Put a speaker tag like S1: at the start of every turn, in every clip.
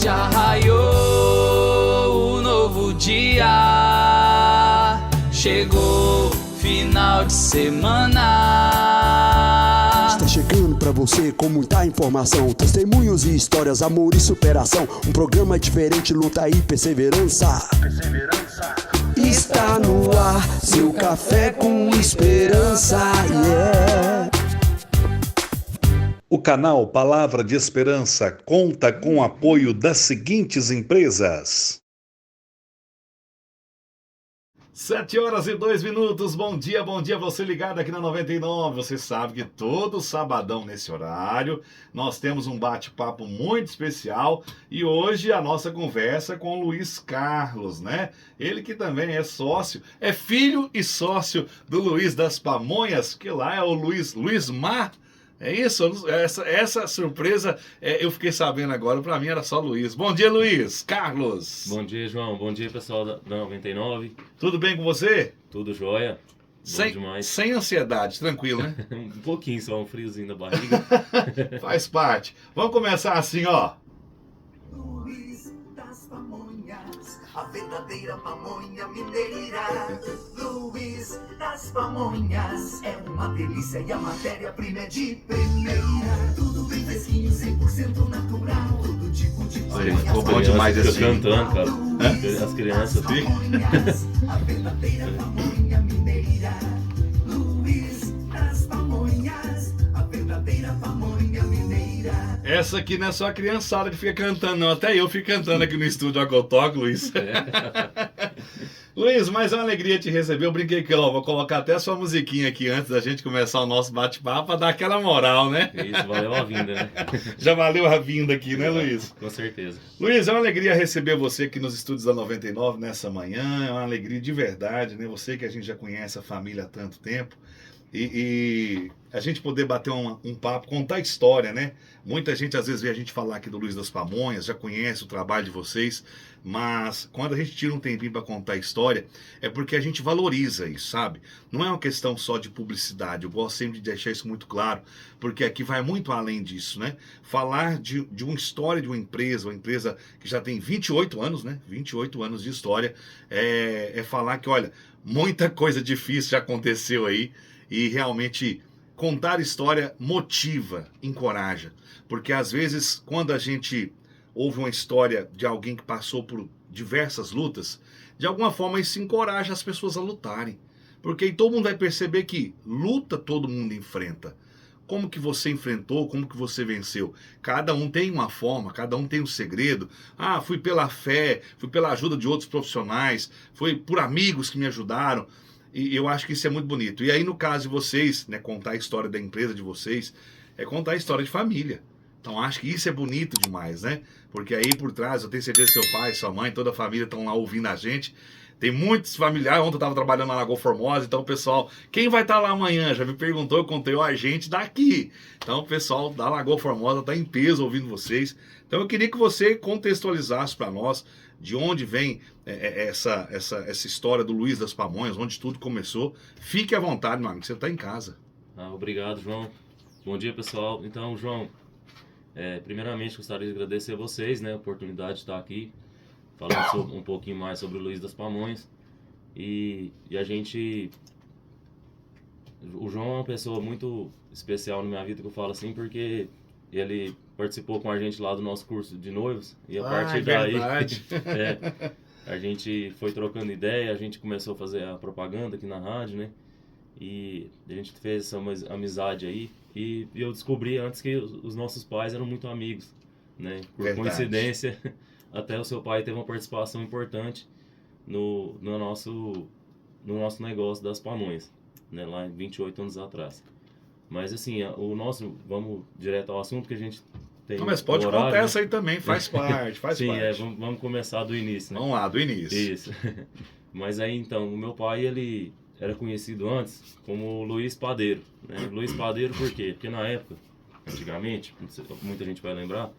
S1: Já raiou o novo dia, chegou final de semana.
S2: Está chegando pra você com muita informação, testemunhos e histórias, amor e superação. Um programa diferente, luta e perseverança. Está no ar, seu café com esperança, yeah.
S3: O canal Palavra de Esperança conta com o apoio das seguintes empresas. 7h02. Bom dia você ligado aqui na 99. Você sabe que todo sabadão nesse horário nós temos um bate-papo muito especial e hoje a nossa conversa com o Luiz Carlos, né? Ele que também é sócio, é filho e sócio do Luiz das Pamonhas, que lá é o Luiz Mar. É isso? Essa surpresa eu fiquei sabendo agora. Pra mim era só Luiz. Bom dia, Luiz Carlos.
S4: Bom dia, João. Bom dia, pessoal da 99.
S3: Tudo bem com você?
S4: Tudo jóia. Bom demais.
S3: Sem ansiedade, tranquilo, né?
S4: Um pouquinho só, um friozinho da barriga.
S3: Faz parte. Vamos começar assim, ó.
S5: Luiz das Pamonhas, a verdadeira pamonha mineira. Luiz das Pamonhas, é uma delícia e a matéria-prima é de primeira. Tudo bem fresquinho, 100% natural. Todo tipo de pamonha.
S3: Ficou bom demais esse
S4: Fica cantando, cara. As crianças ficam.
S5: A verdadeira pamonha mineira. Luiz das Pamonhas, a verdadeira pamonha mineira.
S3: Essa aqui não é só a criançada que fica cantando, não. Até eu fico cantando aqui no estúdio Agotoque, Luiz. Luiz, mas é uma alegria te receber. Eu brinquei que vou colocar até a sua musiquinha aqui antes da gente começar o nosso bate-papo para dar aquela moral, né?
S4: Isso, valeu a vinda, né?
S3: Já valeu a vinda aqui, né, Luiz?
S4: Com certeza.
S3: Luiz, é uma alegria receber você aqui nos estúdios da 99 nessa manhã. É uma alegria de verdade, né? Você que a gente já conhece a família há tanto tempo. E a gente poder bater um papo, contar história, né? Muita gente às vezes vê a gente falar aqui do Luiz das Pamonhas, já conhece o trabalho de vocês, mas quando a gente tira um tempinho para contar história, é porque a gente valoriza isso, sabe? Não é uma questão só de publicidade, eu gosto sempre de deixar isso muito claro, porque aqui vai muito além disso, né? Falar de uma história de uma empresa que já tem 28 anos, né? 28 anos de história, é falar que, olha, muita coisa difícil já aconteceu aí, e realmente contar história motiva, encoraja. Porque às vezes, quando a gente ouve uma história de alguém que passou por diversas lutas, de alguma forma isso encoraja as pessoas a lutarem. Porque aí todo mundo vai perceber que luta todo mundo enfrenta. Como que você enfrentou, como que você venceu? Cada um tem uma forma, cada um tem um segredo. Ah, fui pela fé, fui pela ajuda de outros profissionais, foi por amigos que me ajudaram. E eu acho que isso é muito bonito. E aí, no caso de vocês, né, contar a história da empresa de vocês, é contar a história de família. Então, acho que isso é bonito demais, né? Porque aí, por trás, eu tenho certeza que seu pai, sua mãe, toda a família estão lá ouvindo a gente. Tem muitos familiares. Ontem eu estava trabalhando na Lagoa Formosa, então o pessoal... Quem vai estar lá amanhã? Já me perguntou, eu contei, a gente daqui. Então, o pessoal da Lagoa Formosa está em peso ouvindo vocês. Então, eu queria que você contextualizasse para nós de onde vem essa história do Luiz das Pamonhas, onde tudo começou. Fique à vontade, meu amigo, você está em casa.
S4: Obrigado, João. Bom dia, pessoal. Então, João, primeiramente gostaria de agradecer a vocês, né, a oportunidade de estar aqui falando um pouquinho mais sobre o Luiz das Pamonhas. E a gente... O João é uma pessoa muito especial na minha vida, que eu falo assim, porque ele participou com a gente lá do nosso curso de noivos. E a partir daí, a gente foi trocando ideia, a gente começou a fazer a propaganda aqui na rádio, né? E a gente fez essa amizade aí. E eu descobri antes que os nossos pais eram muito amigos, né? Por coincidência, até o seu pai teve uma participação importante no nosso negócio das pamonhas, né? Lá em 28 anos atrás. Mas assim, vamos direto ao assunto que a gente tem.
S3: Não, mas pode
S4: horário,
S3: contar
S4: né?
S3: essa aí também, faz parte, faz
S4: Sim,
S3: parte.
S4: Vamos começar do início, né?
S3: Vamos lá, do início.
S4: Isso. Mas aí então, o meu pai, ele era conhecido antes como Luiz Padeiro, né? Luiz Padeiro por quê? Porque na época, antigamente, muita gente vai lembrar,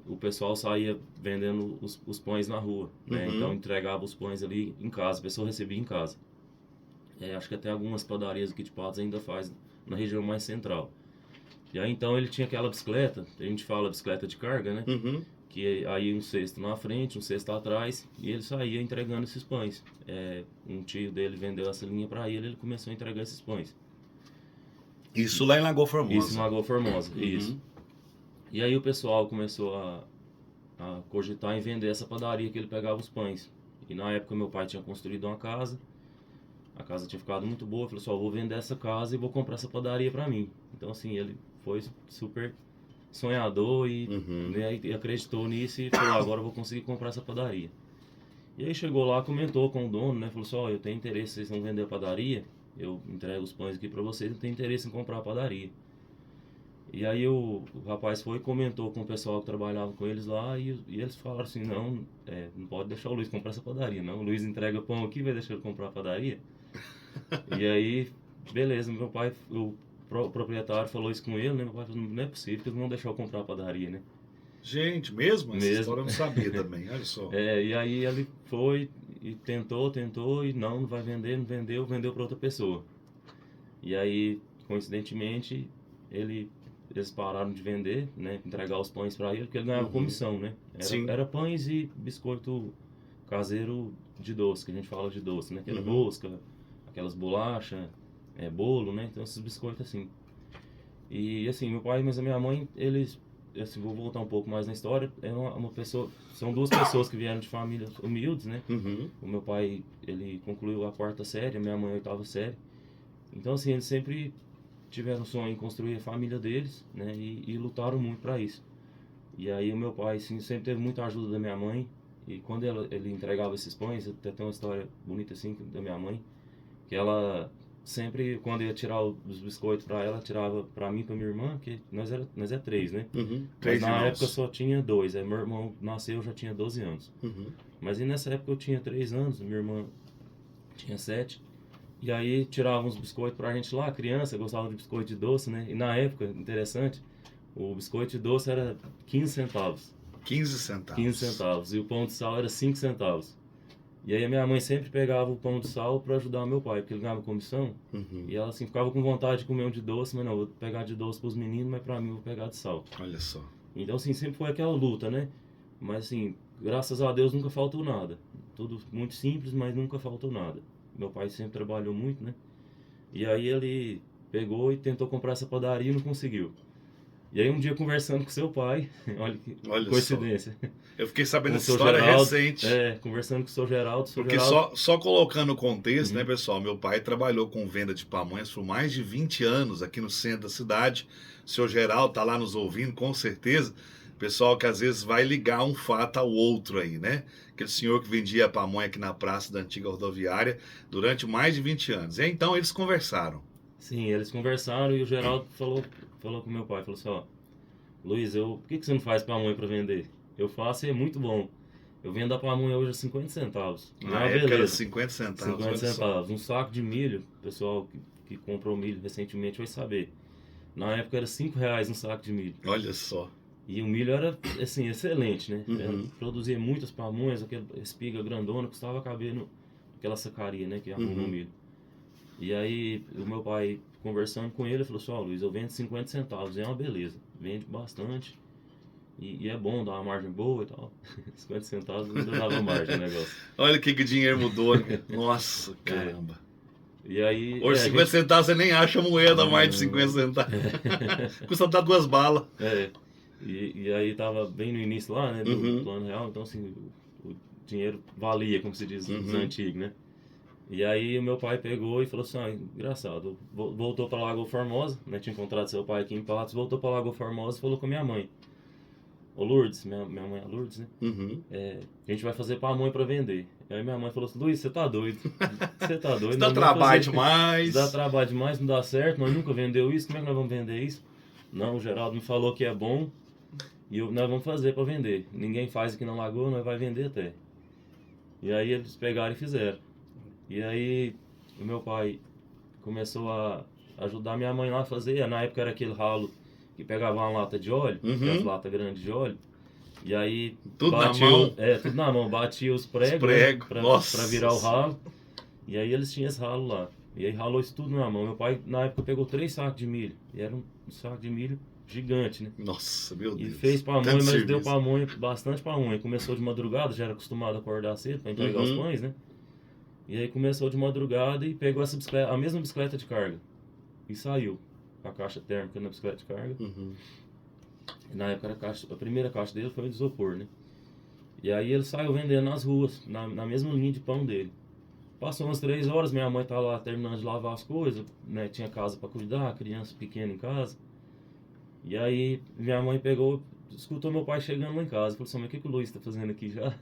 S4: o pessoal saía vendendo os pães na rua, né?
S3: Uhum.
S4: Então entregava os pães ali em casa, a pessoa recebia em casa. Acho que até algumas padarias aqui de Patos ainda faz na região mais central. E aí então ele tinha aquela bicicleta, a gente fala bicicleta de carga, né?
S3: Uhum.
S4: que aí um cesto na frente, um cesto atrás, e ele saía entregando esses pães. Um tio dele vendeu essa linha para ele começou a entregar esses pães.
S3: Isso lá em Lagoa Formosa.
S4: Isso em Lagoa Formosa, isso. E aí o pessoal começou a cogitar em vender essa padaria que ele pegava os pães. E na época meu pai tinha construído uma casa, a casa tinha ficado muito boa, eu falei só, vou vender essa casa e vou comprar essa padaria para mim. Então assim, ele foi super sonhador e acreditou nisso e falou, agora eu vou conseguir comprar essa padaria. E aí chegou lá, comentou com o dono, né, falou só, eu tenho interesse, vocês vão vender a padaria, eu entrego os pães aqui para vocês, eu tenho interesse em comprar a padaria. E aí o rapaz foi e comentou com o pessoal que trabalhava com eles lá e eles falaram assim, não pode deixar o Luiz comprar essa padaria, não, o Luiz entrega pão aqui, vai deixar ele comprar a padaria. E aí, beleza, meu pai, o proprietário falou isso com ele, né, meu pai falou, não é possível que eles não vão deixar eu comprar a padaria, né.
S3: Gente, mesmo? Essa
S4: Mesmo.
S3: história eu não sabia também, olha só.
S4: E aí ele foi e tentou e não vai vender, não vendeu para outra pessoa. E aí, coincidentemente, eles pararam de vender, né, entregar os pães para ele, porque ele ganhava comissão, né. Era pães e biscoito caseiro de doce, que a gente fala de doce, né, que era rosca, aquelas bolachas, bolo, né, então esses biscoitos assim. E assim, meu pai, mas a minha mãe, eles, assim, vou voltar um pouco mais na história, são duas pessoas que vieram de famílias humildes, né. O meu pai, ele concluiu a 4ª série, a minha mãe a 8ª série. Então assim, eles sempre tiveram o sonho em construir a família deles, né, e lutaram muito para isso. E aí o meu pai, assim, sempre teve muita ajuda da minha mãe, e quando ele entregava esses pães, até tem uma história bonita assim da minha mãe, que ela sempre, quando ia tirar os biscoitos para ela, tirava para mim e para minha irmã, que nós é 3, né? Mas na época só tinha 2, aí meu irmão nasceu, eu já tinha 12 anos. Mas e nessa época eu tinha 3 anos, minha irmã tinha 7, e aí tiravam os biscoitos pra gente lá, criança, gostava de biscoito de doce, né? E na época, interessante, o biscoito de doce era 15 centavos.
S3: 15 centavos.
S4: 15 centavos, e o pão de sal era 5 centavos. E aí a minha mãe sempre pegava o pão de sal para ajudar o meu pai, porque ele ganhava comissão. E ela assim ficava com vontade de comer um de doce, mas não, vou pegar de doce pros meninos, mas para mim eu vou pegar de sal.
S3: Olha só.
S4: Então assim, sempre foi aquela luta, né? Mas assim, graças a Deus nunca faltou nada. Tudo muito simples, mas nunca faltou nada. Meu pai sempre trabalhou muito, né? E aí ele pegou e tentou comprar essa padaria e não conseguiu. E aí um dia conversando com seu pai, olha coincidência.
S3: Só. Eu fiquei sabendo dessa
S4: seu
S3: história
S4: Geraldo,
S3: recente.
S4: Conversando com o seu Geraldo.
S3: Porque só colocando o contexto, né, pessoal? Meu pai trabalhou com venda de pamonhas por mais de 20 anos aqui no centro da cidade. O seu Geraldo tá lá nos ouvindo, com certeza. Pessoal que às vezes vai ligar um fato ao outro aí, né? Aquele senhor que vendia pamonha aqui na praça da antiga rodoviária durante mais de 20 anos. E então eles conversaram.
S4: Sim, eles conversaram e o Geraldo falou com meu pai, falou assim, ó, Luiz, por que você não faz pamonha para vender? Eu faço e é muito bom. Eu vendo a pamonha hoje a 50 centavos.
S3: Na época era 50 centavos.
S4: 50 centavos. Um saco de milho, o pessoal que comprou milho recentemente vai saber. Na época era R$5 um saco de milho.
S3: Olha só.
S4: E o milho era, assim, excelente, né? Produzia muitas pamonhas, aquela espiga grandona, custava caber naquela sacaria, né? Que arruma o milho. E aí, o meu pai, conversando com ele, falou assim, ó, Luiz, eu vendo 50 centavos, é uma beleza. Vende bastante. E é bom, dá uma margem boa e tal. 50 centavos ainda dava margem o negócio.
S3: Olha que dinheiro mudou, né? Nossa, caramba.
S4: E aí,
S3: hoje 50 centavos você nem acha moeda mais de 50 centavos. Custa dar 2 balas.
S4: E aí tava bem no início lá, né, do plano real, então assim, o dinheiro valia, como se diz nos antigos, né? E aí o meu pai pegou e falou assim, engraçado, voltou pra Lagoa Formosa, né, tinha encontrado seu pai aqui em Patos, voltou pra Lagoa Formosa e falou com a minha mãe. Ô Lourdes, minha mãe é Lourdes, né? A gente vai fazer pamonha pra vender. Aí minha mãe falou assim, Luiz, você tá doido? Você tá doido?
S3: Dá trabalho demais.
S4: Dá trabalho demais, não dá certo, nós nunca vendeu isso, como é que nós vamos vender isso? Não, o Geraldo me falou que é bom e nós vamos fazer pra vender. Ninguém faz aqui na Lagoa, nós vai vender até. E aí eles pegaram e fizeram. E aí o meu pai começou a ajudar minha mãe lá a fazer. Na época era aquele ralo que pegava uma lata de óleo, as latas grandes de óleo, e aí
S3: tudo
S4: batia,
S3: na mão.
S4: Tudo na mão, batia os pregos, né, pra virar o ralo, e aí eles tinham esse ralo lá, e aí ralou isso tudo na mão. Meu pai na época pegou 3 sacos de milho, e era um saco de milho gigante, né?
S3: Nossa, meu
S4: E
S3: Deus.
S4: fez pamonha,
S3: Tanto
S4: mas
S3: serviço.
S4: deu pamonha, bastante pamonha. Começou de madrugada, já era acostumado a acordar cedo para entregar os pães, né? E aí começou de madrugada e pegou essa bicicleta, a mesma bicicleta de carga. E saiu com a caixa térmica na bicicleta de carga. E na época a primeira caixa dele foi de isopor, né? E aí ele saiu vendendo nas ruas, na mesma linha de pão dele. Passou umas 3 horas, minha mãe tá lá terminando de lavar as coisas, né? Tinha casa para cuidar, criança pequena em casa. E aí minha mãe pegou, escutou meu pai chegando lá em casa. Falou assim, mas o que o Luiz tá fazendo aqui já?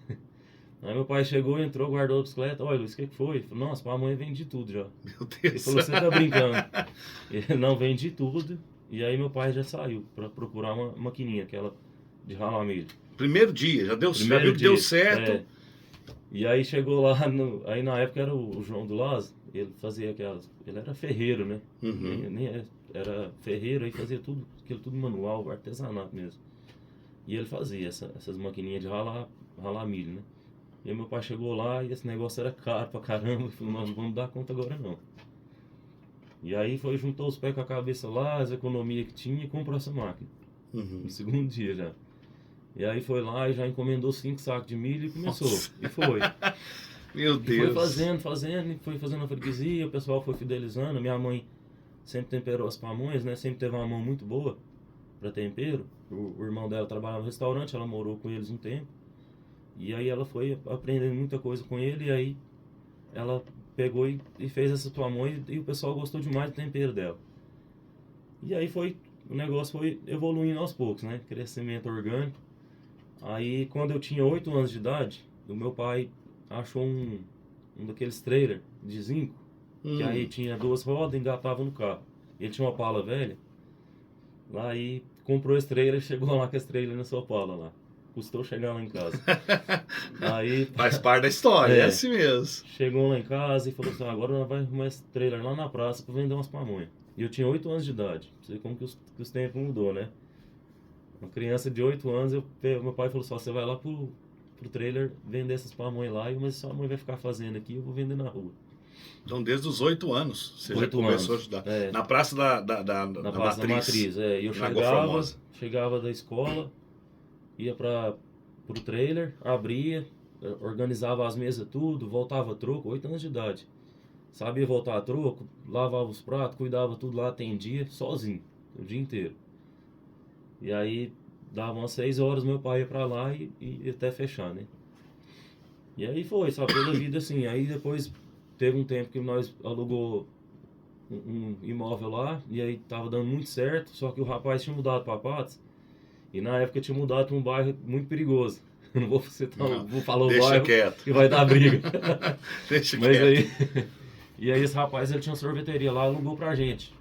S4: Aí meu pai chegou, entrou, guardou a bicicleta. Olha, Luiz, o que foi? Ele falou, nossa, pamonha vende tudo já.
S3: Meu
S4: Ele
S3: Deus.
S4: falou, você tá brincando? Ele não vende tudo. E aí meu pai já saiu para procurar uma maquininha, aquela de ralar milho.
S3: Primeiro dia, já viu
S4: Primeiro
S3: que deu
S4: dia,
S3: certo.
S4: é. E aí chegou lá, aí na época era o João do Lazo, ele fazia aquelas, ele era ferreiro, né? Era ferreiro, aí fazia tudo, aquilo tudo manual, artesanato mesmo. E ele fazia essas maquininhas de ralar milho, né? E aí meu pai chegou lá e esse negócio era caro pra caramba, ele falou, nós não vamos dar conta agora não. E aí juntou os pés com a cabeça lá, as economias que tinha e comprou essa máquina. No segundo dia já. E aí foi lá e já encomendou 5 sacos de milho e começou.
S3: Nossa.
S4: E foi.
S3: Meu
S4: E
S3: Deus.
S4: foi fazendo, e foi fazendo a freguesia, o pessoal foi fidelizando. Minha mãe sempre temperou as pamonhas, né? Sempre teve uma mão muito boa para tempero. O irmão dela trabalhava no restaurante, ela morou com eles um tempo. E aí ela foi aprendendo muita coisa com ele, e aí ela pegou e fez essa pamonha e o pessoal gostou demais do tempero dela. E aí o negócio foi evoluindo aos poucos, né? Crescimento orgânico. Aí quando eu tinha 8 anos de idade, o meu pai achou um daqueles trailers de zinco, que aí tinha 2 rodas e engatava no carro. Ele tinha uma pala velha, lá e comprou esse trailer, chegou lá com esse trailer na sua pala lá. Custou chegar lá em casa. Aí
S3: Faz parte da história, é assim mesmo.
S4: chegou lá em casa e falou assim, agora nós vamos arrumar esse trailer lá na praça para vender umas pamonhas. E eu tinha 8 anos de idade, não sei como que os tempos mudou, né? Uma criança de 8 anos, meu pai falou assim, você vai lá pro trailer vender essas pamonhas lá, mas sua mãe vai ficar fazendo aqui, eu vou vender na rua.
S3: Então, desde os 8 anos, você já começou a ajudar.
S4: É.
S3: Na praça da
S4: Praça da Matriz, E eu
S3: na Água Formosa.
S4: chegava da escola, ia pro trailer, abria, organizava as mesas tudo, voltava a troco, 8 anos de idade. Sabia voltar a troco, lavava os pratos, cuidava tudo lá, atendia, sozinho, o dia inteiro. E aí, dava umas 6 horas, meu pai ia pra lá e até fechar, né? E aí foi, sabe, toda a vida assim. Aí depois teve um tempo que nós alugou um imóvel lá, e aí tava dando muito certo, só que o rapaz tinha mudado pra Patos, e na época tinha mudado pra um bairro muito perigoso. Não vou citar, vou falar o bairro
S3: quieto.
S4: que vai dar briga.
S3: Deixa
S4: Mas
S3: quieto.
S4: aí, e aí esse rapaz, ele tinha uma sorveteria lá, alugou pra gente.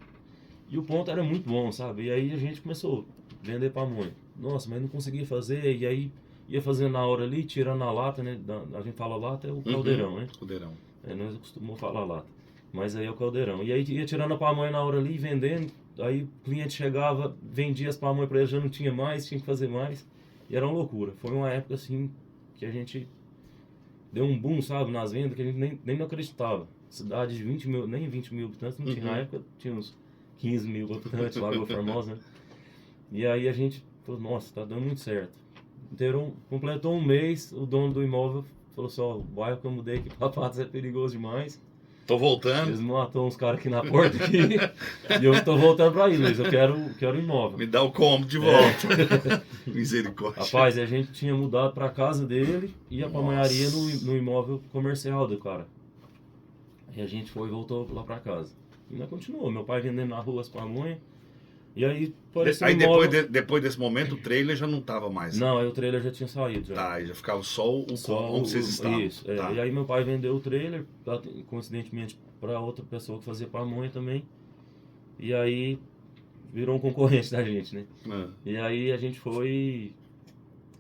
S4: E o ponto era muito bom, sabe? E aí a gente começou a vender pamonha. Nossa, mas não conseguia fazer, e aí ia fazendo na hora ali, tirando a lata, né? A gente fala lata, é o caldeirão, né?
S3: Caldeirão.
S4: Nós costumamos falar lata. Mas aí é o caldeirão. E aí ia tirando a pamonha na hora ali, vendendo. Aí o cliente chegava, vendia as pamonhas pra ele, já não tinha mais, tinha que fazer mais. E era uma loucura. Foi uma época assim que a gente deu um boom, sabe, nas vendas, que a gente nem não acreditava. Cidade de 20 mil, nem 20 mil habitantes, não tinha. Na época tinha uns 15 mil habitantes lá, Água Formosa, né? E aí a gente falou, nossa, tá dando muito certo. Completou um mês, o dono do imóvel falou assim, ó, o bairro que eu mudei aqui pra Patos é perigoso demais.
S3: Tô voltando.
S4: Eles matam uns caras aqui na porta aqui, e eu tô voltando pra aí, Luiz, eu quero imóvel.
S3: Me dá o combo de volta. Misericórdia.
S4: Rapaz, a gente tinha mudado pra casa dele e a pamonharia no imóvel comercial do cara. E a gente foi e voltou lá pra casa. E nós continuou, meu pai vendendo na rua as pamonhas. E aí apareceu
S3: Aí
S4: um imóvel...
S3: depois desse momento, o trailer já não tava mais.
S4: Não, aí o trailer já tinha saído. Já.
S3: Tá, aí já ficava só onde vocês estavam.
S4: Isso,
S3: Tá.
S4: E aí meu pai vendeu o trailer, coincidentemente, para outra pessoa que fazia pamonha também. E aí virou um concorrente da gente, né? E aí a gente foi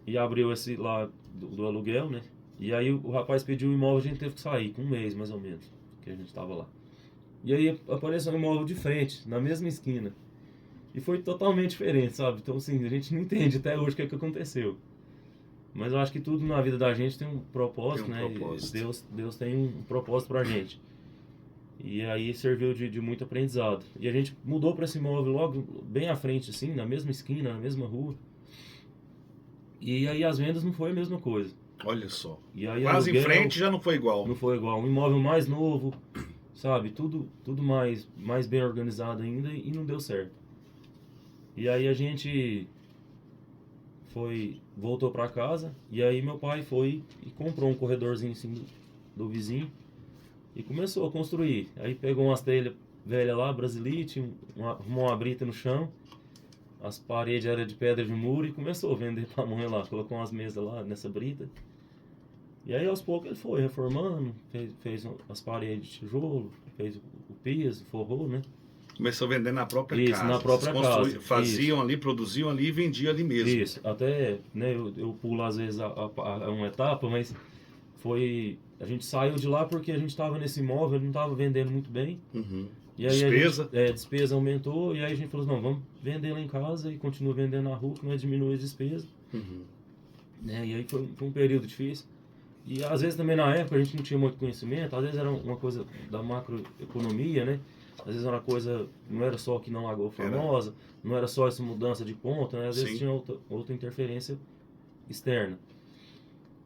S4: e abriu esse lá do aluguel, né? E aí o rapaz pediu o imóvel, a gente teve que sair, com um mês mais ou menos, que a gente tava lá. E aí apareceu um imóvel de frente, na mesma esquina. E foi totalmente diferente, sabe? Então, assim, a gente não entende até hoje o que aconteceu. Mas eu acho que tudo na vida da gente tem um propósito,
S3: Tem um
S4: né?
S3: propósito.
S4: Deus tem um propósito pra gente. E aí serviu de muito aprendizado. E a gente mudou para esse imóvel logo bem à frente, assim, na mesma esquina, na mesma rua. E aí as vendas não foi a mesma coisa.
S3: Olha só.
S4: E aí
S3: Quase em
S4: aluguel
S3: frente já não foi igual.
S4: não foi igual. Um imóvel mais novo, sabe? Tudo mais bem organizado ainda e não deu certo. E aí a gente voltou para casa e aí meu pai foi e comprou um corredorzinho assim do vizinho e começou a construir. Aí pegou umas telhas velhas lá, brasilite, arrumou uma brita no chão, as paredes eram de pedra de muro e começou a vender pamonha lá. Colocou umas mesas lá nessa brita. E aí aos poucos ele foi reformando, fez as paredes de tijolo, fez o piso, forrou, né?
S3: Começou a vender na própria
S4: Isso,
S3: casa.
S4: na própria
S3: Vocês
S4: casa.
S3: faziam ali, produziam ali e vendiam ali mesmo.
S4: Isso, até, né, eu pulo às vezes uma etapa, mas a gente saiu de lá porque a gente estava nesse imóvel, não estava vendendo muito bem.
S3: Uhum.
S4: E aí
S3: Despesa?
S4: A despesa aumentou, e aí a gente falou assim, não, vamos vender lá em casa e continua vendendo na rua, que nós diminui as despesas.
S3: Uhum.
S4: Né, e aí foi um período difícil. E às vezes também na época a gente não tinha muito conhecimento, às vezes era uma coisa da macroeconomia, né? Às vezes era uma coisa, não era só aqui na Lagoa Formosa, não era só essa mudança de ponta, né? Às vezes
S3: Sim.
S4: tinha outra interferência externa.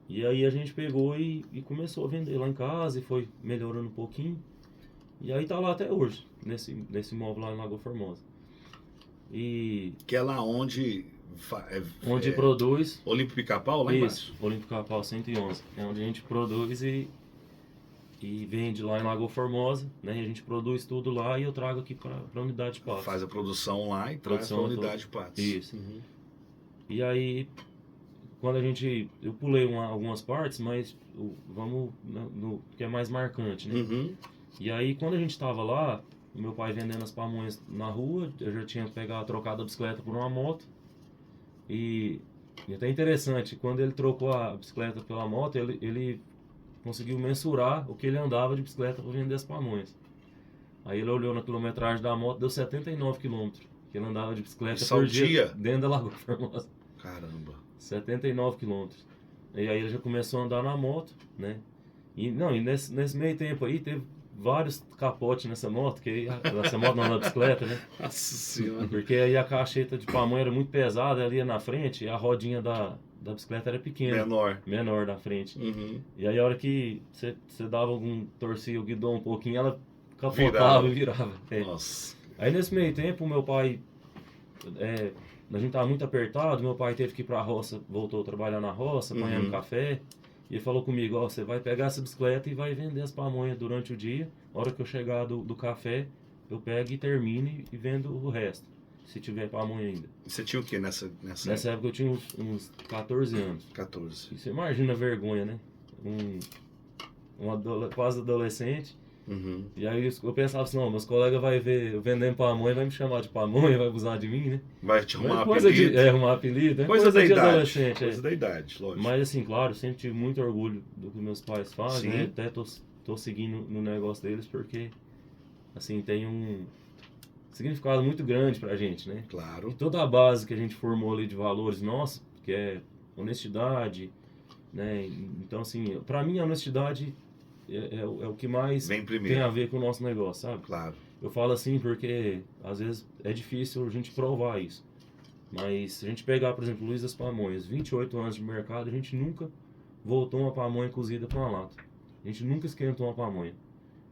S4: E aí a gente pegou e começou a vender lá em casa e foi melhorando um pouquinho. E aí tá lá até hoje, nesse imóvel lá em Lagoa Formosa. E
S3: Que é lá onde...
S4: onde produz...
S3: Olímpio Pica-Pau, lá
S4: Isso,
S3: embaixo.
S4: Olímpio Pica-Pau 111. É onde a gente produz e vende lá em Lagoa Formosa, né? E a gente produz tudo lá e eu trago aqui para a unidade de Patos.
S3: Faz a produção lá e traz para a unidade de Patos.
S4: Isso.
S3: Uhum.
S4: E aí, quando eu pulei algumas partes, mas vamos no que é mais marcante, né?
S3: Uhum.
S4: E aí, quando a gente estava lá, meu pai vendendo as pamonhas na rua, eu já tinha trocado a bicicleta por uma moto. E até interessante, quando ele trocou a bicicleta pela moto, ele conseguiu mensurar o que ele andava de bicicleta para vender as pamonhas. Aí ele olhou na quilometragem da moto, deu 79 quilômetros que ele andava de bicicleta por dia dentro da Lagoa Formosa.
S3: Caramba.
S4: 79 quilômetros. E aí ele já começou a andar na moto, né? E nesse meio tempo aí teve vários capotes nessa moto, essa moto não na bicicleta, né?
S3: Nossa Senhora.
S4: Porque aí a cacheta de pamonha era muito pesada, ela ia na frente e a rodinha da bicicleta era pequena. Menor na frente.
S3: Uhum.
S4: E aí a hora que você dava torcia o guidão um pouquinho, ela capotava e virava. É.
S3: Nossa.
S4: Aí nesse meio tempo o meu pai, a gente tava muito apertado, meu pai teve que ir pra roça, voltou a trabalhar na roça, apanhando café. E ele falou comigo, ó, você vai pegar essa bicicleta e vai vender as pamonhas durante o dia. Na hora que eu chegar do café, eu pego e termino e vendo o resto, se tiver pamonha ainda.
S3: Você tinha o que nessa
S4: época eu tinha uns 14 anos.
S3: 14.
S4: E você imagina a vergonha, né? Quase adolescente.
S3: Uhum.
S4: E aí eu pensava assim, não, meus colegas vão ver eu vendendo pamonha, vai me chamar de pamonha, vai abusar de mim, né?
S3: Vai te arrumar
S4: coisa
S3: apelido.
S4: arrumar apelido. É
S3: Coisa da
S4: de
S3: idade.
S4: adolescente.
S3: Coisa da idade, lógico.
S4: Mas assim, claro, sempre tive muito orgulho do que meus pais fazem,
S3: Sim.
S4: né? Até tô seguindo no negócio deles porque, assim, tem um significado muito grande pra gente, né?
S3: Claro.
S4: E toda a base que a gente formou ali de valores nossos, que é honestidade, né? Então, assim, pra mim a honestidade é o que mais
S3: Vem primeiro.
S4: tem a ver com o nosso negócio, sabe?
S3: Claro.
S4: Eu falo assim porque às vezes é difícil a gente provar isso. Mas se a gente pegar, por exemplo, Luiz das Pamonhas, 28 anos de mercado, a gente nunca voltou uma pamonha cozida para uma lata. A gente nunca esquentou uma pamonha.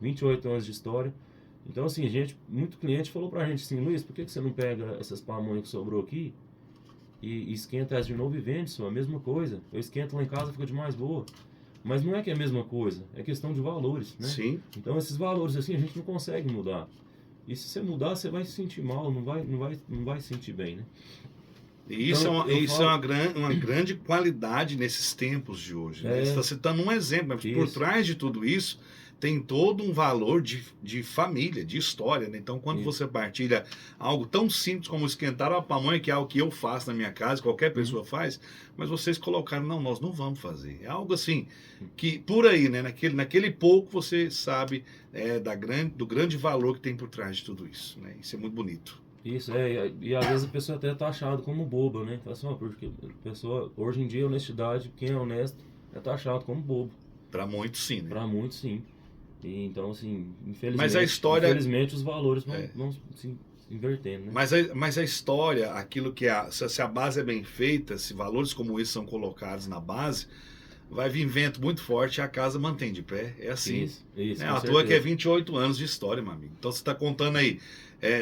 S4: 28 anos de história. Então, assim, muito cliente falou pra gente assim, Luiz, por que você não pega essas pamonhas que sobrou aqui e esquenta elas de novo e vende, só a mesma coisa. Eu esquento lá em casa, fica de mais boa. Mas não é que é a mesma coisa, é questão de valores, né?
S3: Sim.
S4: Então esses valores assim a gente não consegue mudar. E se você mudar, você vai se sentir mal, não vai se sentir bem, né?
S3: E isso,
S4: Então,
S3: é uma grande qualidade nesses tempos de hoje. Né? Você está citando um exemplo, mas por trás de tudo isso tem todo um valor de família, de história. Né? Então, quando você partilha algo tão simples como esquentar a pamonha, que é algo que eu faço na minha casa, qualquer pessoa faz, mas vocês colocaram, não, nós não vamos fazer. É algo assim, que por aí, né? naquele pouco você sabe do grande valor que tem por trás de tudo isso. Né? Isso é muito bonito.
S4: Isso, e às vezes a pessoa até tá achada como boba, né? Fala assim, porque a pessoa, hoje em dia, honestidade, quem é honesto, é taxado como bobo.
S3: Para muitos, sim. Né?
S4: Para muitos, sim. E, então, assim,
S3: Mas a história-
S4: infelizmente os valores vão se invertendo, né?
S3: Mas a história, aquilo que se a base é bem feita, se valores como esses são colocados na base, vai vir vento muito forte e a casa mantém de pé. É assim.
S4: Isso,
S3: Né?
S4: com
S3: À toa que é
S4: certeza.
S3: 28 anos de história, meu amigo. Então você está contando aí,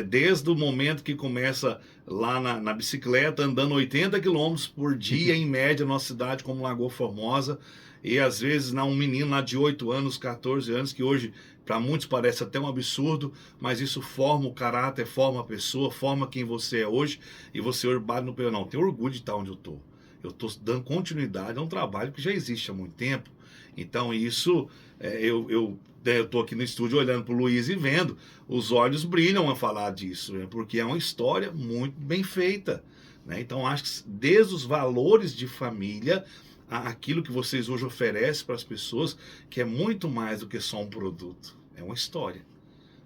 S3: desde o momento que começa lá na bicicleta, andando 80 quilômetros por dia, em média, na nossa cidade, como Lagoa Formosa, e às vezes um menino lá de 8 anos, 14 anos, que hoje, para muitos, parece até um absurdo, mas isso forma o caráter, forma a pessoa, forma quem você é hoje, e você hoje bate no pé. Não, tenho orgulho de estar onde eu estou. Eu estou dando continuidade a um trabalho que já existe há muito tempo. Então, isso, eu estou aqui no estúdio olhando para o Luiz e vendo, os olhos brilham a falar disso, né? Porque é uma história muito bem feita. Né? Então, acho que desde os valores de família, aquilo que vocês hoje oferecem para as pessoas, que é muito mais do que só um produto, é uma história.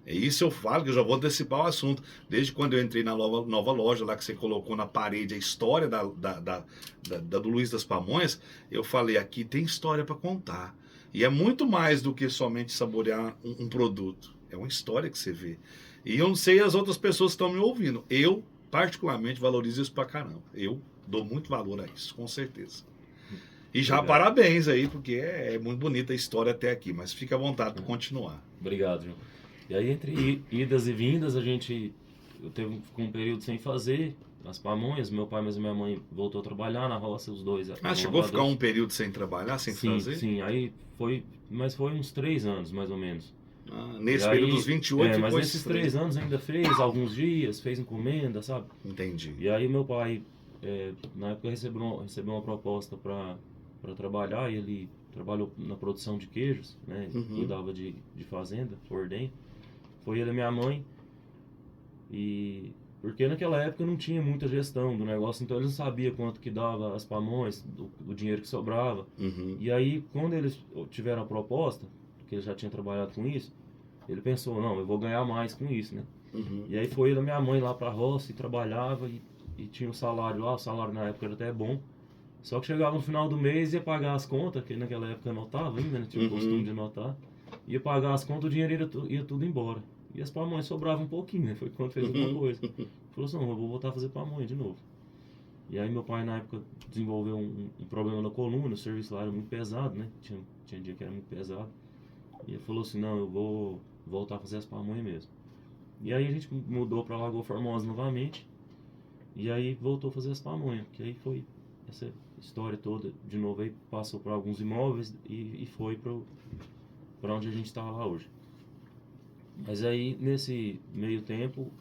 S3: É isso eu falo, que eu já vou antecipar o assunto. Desde quando eu entrei na nova loja, lá que você colocou na parede a história do Luiz das Pamonhas, eu falei, aqui tem história para contar. E é muito mais do que somente saborear um produto. É uma história que você vê. E eu não sei as outras pessoas que estão me ouvindo. Eu, particularmente, valorizo isso pra caramba. Eu dou muito valor a isso, com certeza. E já
S4: Obrigado.
S3: parabéns aí, porque é muito bonita a história até aqui. Mas fica à vontade para continuar.
S4: Obrigado, João. E aí, entre idas e vindas, eu ficou um período sem fazer as pamonhas. Meu pai, mas minha mãe voltou a trabalhar na roça, os dois.
S3: Chegou a ficar um período sem trabalhar, sem fazer?
S4: Sim, aí foi uns 3 anos, mais ou menos.
S3: Nesse
S4: E
S3: período
S4: aí,
S3: dos 28
S4: mas
S3: foi
S4: nesses 3 anos ainda fez alguns dias, fez encomenda, sabe?
S3: Entendi.
S4: E aí meu pai, na época, recebeu uma proposta para trabalhar, e ele trabalhou na produção de queijos, né? Cuidava de fazenda, ordenha. Foi ele e minha mãe, e porque naquela época não tinha muita gestão do negócio, então eles não sabiam quanto que dava as pamonhas, o dinheiro que sobrava. E aí, quando eles tiveram a proposta, que ele já tinha trabalhado com isso, ele pensou, não, eu vou ganhar mais com isso, né? E aí foi ele e minha mãe lá pra roça e trabalhava, e tinha um salário lá, o salário na época era até bom, só que chegava no final do mês e ia pagar as contas, que naquela época anotava ainda, né? Tinha o costume de anotar, ia pagar as contas, o dinheiro ia tudo embora. E as pamonhas sobravam um pouquinho, né? Foi quando fez alguma coisa. Falou assim, não, eu vou voltar a fazer pamonha de novo. E aí meu pai na época desenvolveu um problema na coluna, o serviço lá era muito pesado, né? Tinha dia que era muito pesado. E ele falou assim, não, eu vou voltar a fazer as pamonhas mesmo. E aí a gente mudou pra Lagoa Formosa novamente. E aí voltou a fazer as pamonhas. Que aí foi essa história toda, de novo, aí passou por alguns imóveis e foi pra onde a gente está lá hoje. Mas aí, nesse meio tempo,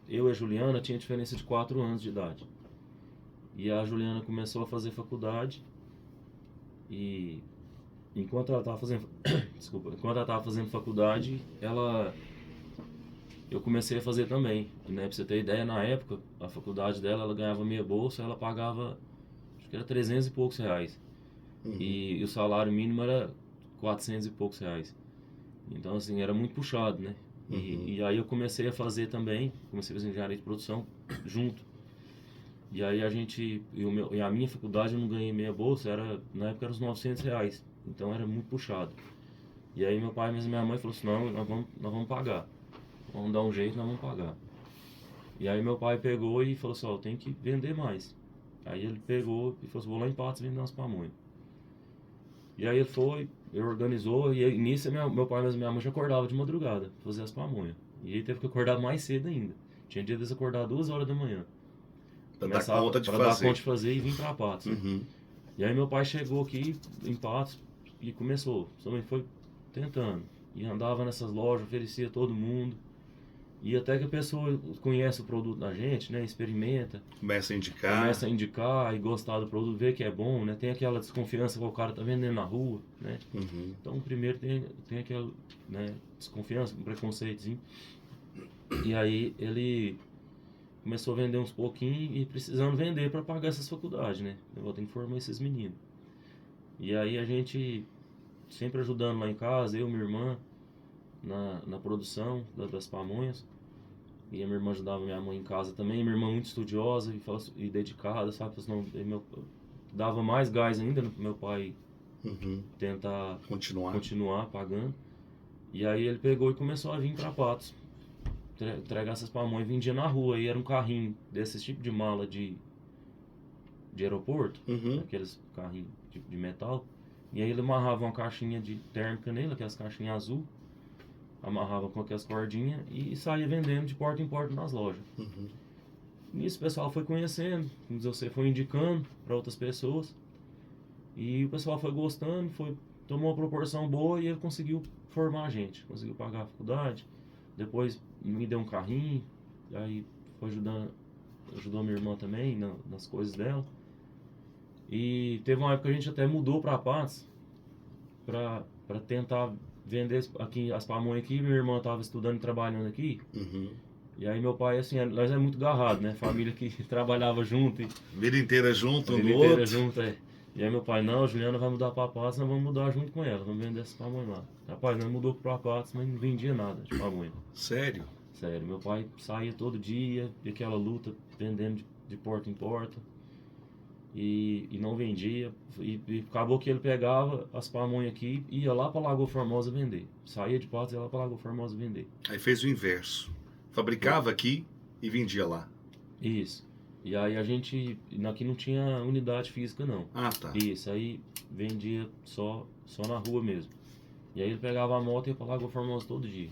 S4: eu e a Juliana tinha diferença de 4 anos de idade. E a Juliana começou a fazer faculdade, e enquanto ela estava fazendo faculdade, eu comecei a fazer também. Né? Pra você ter ideia, na época, a faculdade dela, ela ganhava meia bolsa, ela pagava, acho que era 300 e poucos reais. E o salário mínimo era 400 e poucos reais. Então, assim, era muito puxado, né? E aí eu comecei a fazer também, comecei a fazer engenharia de produção junto. E aí e a minha faculdade eu não ganhei meia bolsa, na época era uns 900 reais. Então era muito puxado. E aí meu pai e minha mãe falaram assim, não, nós vamos pagar. Vamos dar um jeito, nós vamos pagar. E aí meu pai pegou e falou assim, eu tenho que vender mais. Aí ele pegou e falou assim, vou lá em Patos vender umas pamonhas. E aí ele organizou, e nisso meu pai e minha mãe já acordavam de madrugada, fazer as pamonhas. E ele teve que acordar mais cedo ainda. Tinha dia de acordar 2 horas da manhã.
S3: Pra dar conta de
S4: fazer e vir pra Patos. E aí meu pai chegou aqui em Patos e começou. Também foi tentando. E andava nessas lojas, oferecia a todo mundo. E até que a pessoa conhece o produto da gente, né? Experimenta.
S3: Começa a indicar
S4: e gostar do produto, vê que é bom, né? Tem aquela desconfiança que o cara tá vendendo na rua, né? Então primeiro tem aquela, né, desconfiança, um preconceitozinho. E aí ele começou a vender uns pouquinhos e precisando vender para pagar essas faculdades, né? Eu vou ter que formar esses meninos. E aí a gente sempre ajudando lá em casa, eu e minha irmã, na produção das pamonhas. E a minha irmã ajudava minha mãe em casa também. Minha irmã muito estudiosa e dedicada, sabe? Dava mais gás ainda pro meu pai tentar continuar pagando. E aí ele pegou e começou a vir para Patos, entregar essas pamonhas, vendia na rua. E era um carrinho desse tipo de mala de aeroporto, aqueles carrinhos de metal. E aí ele amarrava uma caixinha de térmica nele, aquelas caixinhas azul, amarrava com aquelas cordinhas e saía vendendo de porta em porta nas lojas. Nisso o pessoal foi conhecendo, como você foi indicando para outras pessoas. E o pessoal foi gostando, tomou uma proporção boa e ele conseguiu formar a gente, conseguiu pagar a faculdade. Depois me deu um carrinho, aí foi ajudou minha irmã também nas coisas dela. E teve uma época que a gente até mudou para Patos para tentar vender aqui as pamonhas aqui. Minha irmã estava estudando e trabalhando aqui. E aí meu pai, assim, nós é muito agarrado, né? Família que trabalhava junto.
S3: Vida inteira junto,
S4: Vida inteira junto, é. E aí meu pai, não, Juliana vai mudar para Patos, nós vamos mudar junto com ela, vamos vender essas pamonhas lá. Rapaz, nós mudou para Patos, mas não vendia nada de pamonha.
S3: Sério?
S4: Sério, meu pai saía todo dia, aquela luta, vendendo de porta em porta. E não vendia. E acabou que ele pegava as pamonhas aqui e ia lá para Lagoa Formosa vender. Saía de Patos e ia lá para Lagoa Formosa vender.
S3: Aí fez o inverso. Fabricava aqui e vendia lá.
S4: Isso. E aí a gente, aqui não tinha unidade física não.
S3: Ah, tá.
S4: Isso, aí vendia só na rua mesmo. E aí ele pegava a moto e ia pra Lagoa Formosa todo dia.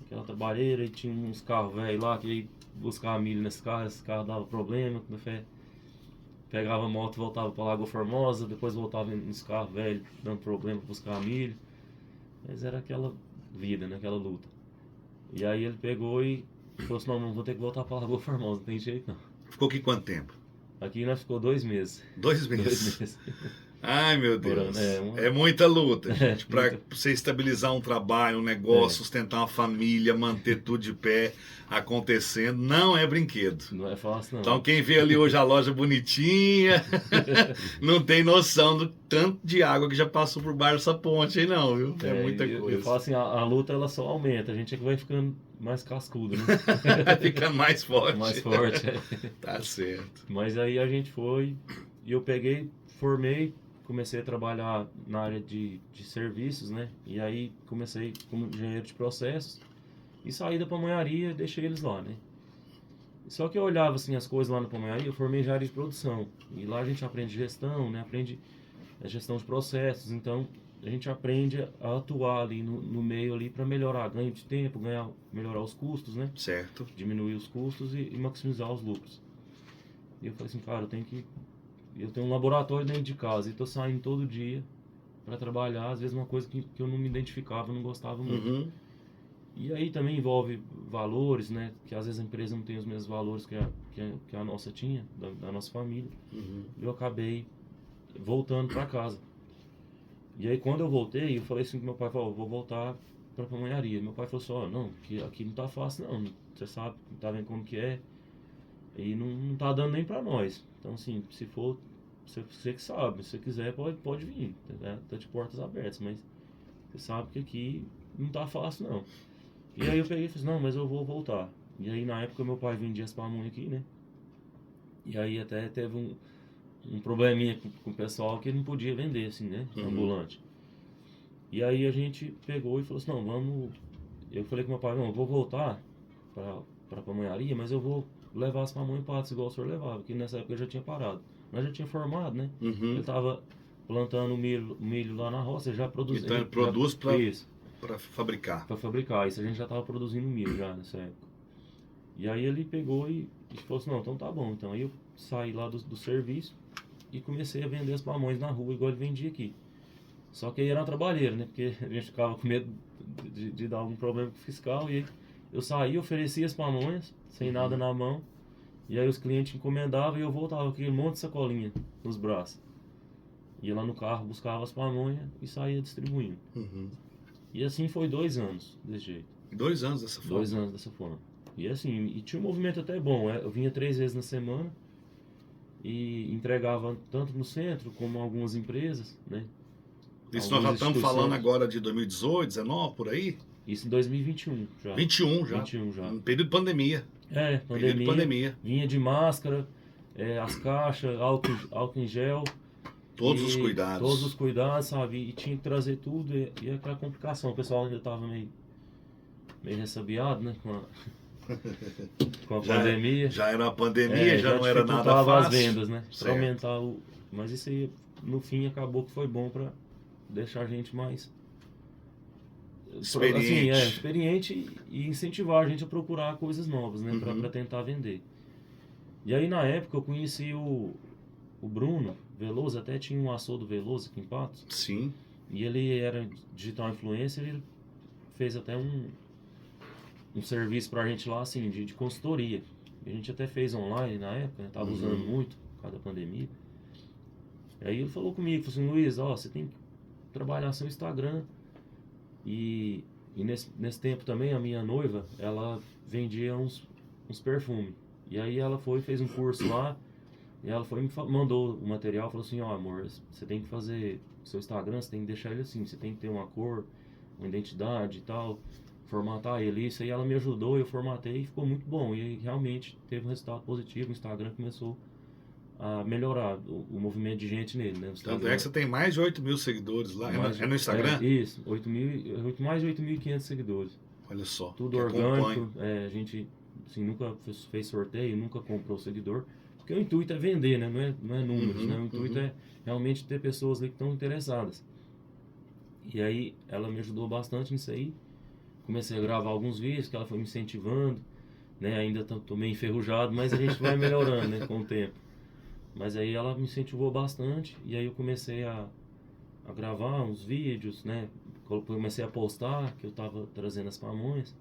S4: Aquela trabalheira, e tinha uns carros velhos lá que ia buscar milho nesse carro, esse carro dava problema, pegava a moto e voltava pra Lagoa Formosa, depois voltava nos carros velhos dando problema pra buscar milho. Mas era aquela vida, né, aquela luta. E aí ele pegou e falou assim, não vou ter que voltar pra Lagoa Formosa, não tem jeito não.
S3: Ficou aqui quanto tempo?
S4: Aqui nós ficou 2 meses.
S3: 2 meses?
S4: 2 meses.
S3: Ai, meu Deus.
S4: Morando,
S3: É muita luta, gente. Pra
S4: muita.
S3: você estabilizar um trabalho, um negócio, sustentar uma família, manter tudo de pé, acontecendo, não é brinquedo.
S4: Não é fácil, não.
S3: Então quem vê ali hoje a loja bonitinha, não tem noção do tanto de água que já passou por baixo dessa ponte aí não, viu? É muita coisa.
S4: Eu falo assim, a luta ela só aumenta, a gente é que vai ficando mais cascudo, né?
S3: Fica mais forte.
S4: Mais forte, é.
S3: Tá certo.
S4: Mas aí a gente foi, e eu peguei, formei, comecei a trabalhar na área de serviços, né? E aí comecei como engenheiro de processos e saí da pamonharia e deixei eles lá, né? Só que eu olhava assim as coisas lá na pamonharia, eu formei em área de produção. E lá a gente aprende gestão, né? Aprende a gestão de processos, então a gente aprende a atuar ali no meio ali para melhorar ganho de tempo, melhorar os custos, né?
S3: Certo.
S4: Diminuir os custos e maximizar os lucros. E eu falei assim, cara, eu tenho um laboratório dentro de casa e tô saindo todo dia para trabalhar, às vezes uma coisa que eu não me identificava, não gostava muito. E aí também envolve valores, né? Que às vezes a empresa não tem os mesmos valores que a nossa tinha, da nossa família. Eu acabei voltando para casa. E aí quando eu voltei, eu falei assim pro meu pai, falou, vou voltar para a pamonharia. Meu pai falou assim, ó, não, que aqui não tá fácil não, você sabe, tá vendo como que é, e não tá dando nem para nós. Então assim, se for, você que sabe, se você quiser pode vir, tá de portas abertas, mas você sabe que aqui não tá fácil não. E aí eu peguei e falei, não, mas eu vou voltar. E aí na época meu pai vendia as pamonhas aqui, né? E aí até teve um probleminha com o pessoal que ele não podia vender, assim, né? Ambulante. E aí a gente pegou e falou assim, não, vamos... Eu falei com meu pai, não, eu vou voltar pra pamonharia, mas eu vou levar as pamonhas em Patos, igual o senhor levava, porque nessa época eu já tinha parado. Nós já tinha formado, né? Ele tava plantando milho lá na roça, já produzindo.
S3: Então ele produz para fabricar.
S4: Para fabricar, isso a gente já tava produzindo milho já nessa época. E aí ele pegou e falou assim, não, então tá bom. Então aí eu saí lá do serviço e comecei a vender as pamonhas na rua, igual ele vendia aqui. Só que aí era uma trabalheira, né? Porque a gente ficava com medo de dar algum problema com o fiscal. E aí eu saí, oferecia as pamonhas, sem nada na mão. E aí os clientes encomendavam e eu voltava com aquele monte de sacolinha nos braços. Ia lá no carro, buscava as pamonhas e saía distribuindo. E assim foi 2 anos, desse jeito.
S3: 2 anos dessa forma?
S4: 2 anos dessa forma. E assim, e tinha um movimento até bom. Eu vinha 3 vezes na semana e entregava tanto no centro como em algumas empresas, né?
S3: Isso nós já estamos falando agora de 2018, 19, por aí?
S4: Isso em 2021 já.
S3: 21 já.
S4: 21 já.
S3: Um período de pandemia.
S4: Pandemia.
S3: De pandemia.
S4: Vinha de máscara, as caixas, álcool em gel.
S3: Todos os cuidados.
S4: Todos os cuidados, sabe? E tinha que trazer tudo e aquela complicação. O pessoal ainda estava meio ressabiado, né? Com a pandemia.
S3: Já era uma pandemia, já não era nada
S4: dificultava
S3: fácil.
S4: as vendas, né?
S3: Certo.
S4: Pra aumentar o... Mas isso aí, no fim, acabou que foi bom pra deixar a gente mais...
S3: Experiente.
S4: Assim, experiente e incentivar a gente a procurar coisas novas, né?
S3: Uhum.
S4: Pra tentar vender. E aí, na época, eu conheci o Bruno Veloso, até tinha um açougue do Veloso aqui em Patos.
S3: Sim.
S4: E ele era digital influencer, ele fez até um serviço pra gente lá, assim, de consultoria. A gente até fez online na época, né? Tava usando muito por causa da pandemia. Aí ele falou comigo, falou assim, Luiz, ó, você tem que trabalhar seu Instagram. E nesse tempo também, a minha noiva, ela vendia uns perfumes. E aí ela fez um curso lá, e ela mandou o material, falou assim, ó, amor, você tem que fazer seu Instagram, você tem que deixar ele assim, você tem que ter uma cor, uma identidade e tal, formatar ele. Isso aí ela me ajudou, eu formatei e ficou muito bom. E aí, realmente teve um resultado positivo, o Instagram começou a melhorar o movimento de gente nele, né?
S3: Tanto é que você tem mais de 8 mil seguidores lá. É no Instagram?
S4: Isso, mais de 8.500 seguidores.
S3: Olha só.
S4: Tudo
S3: que
S4: orgânico,
S3: acompanha.
S4: a gente assim, nunca fez sorteio, nunca comprou seguidor, porque o intuito é vender, né? Não é números, né? O intuito é realmente ter pessoas ali que estão interessadas. E aí ela me ajudou bastante nisso aí. Comecei a gravar alguns vídeos que ela foi me incentivando, né? Ainda tô meio enferrujado, mas a gente vai melhorando, né? Com o tempo. Mas aí ela me incentivou bastante e aí eu comecei a gravar uns vídeos, né? Comecei a postar que eu tava trazendo as pamonhas.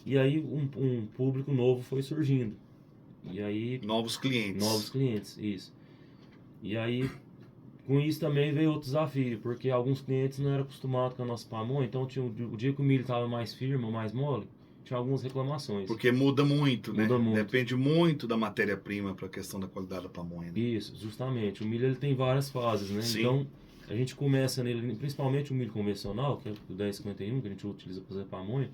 S4: E aí um público novo foi surgindo. E aí...
S3: Novos clientes,
S4: isso. E aí, com isso também veio outro desafio, porque alguns clientes não eram acostumados com a nossa pamonha, então tinha o dia que o milho estava mais firme ou mais mole, tinha algumas reclamações.
S3: Porque muda muito, né?
S4: Muda muito.
S3: Depende muito da matéria-prima para a questão da qualidade da pamonha. Né?
S4: Isso, justamente. O milho ele tem várias fases, né?
S3: Sim.
S4: Então, a gente começa nele, principalmente o milho convencional, que é o 1051, que a gente utiliza para fazer pamonha,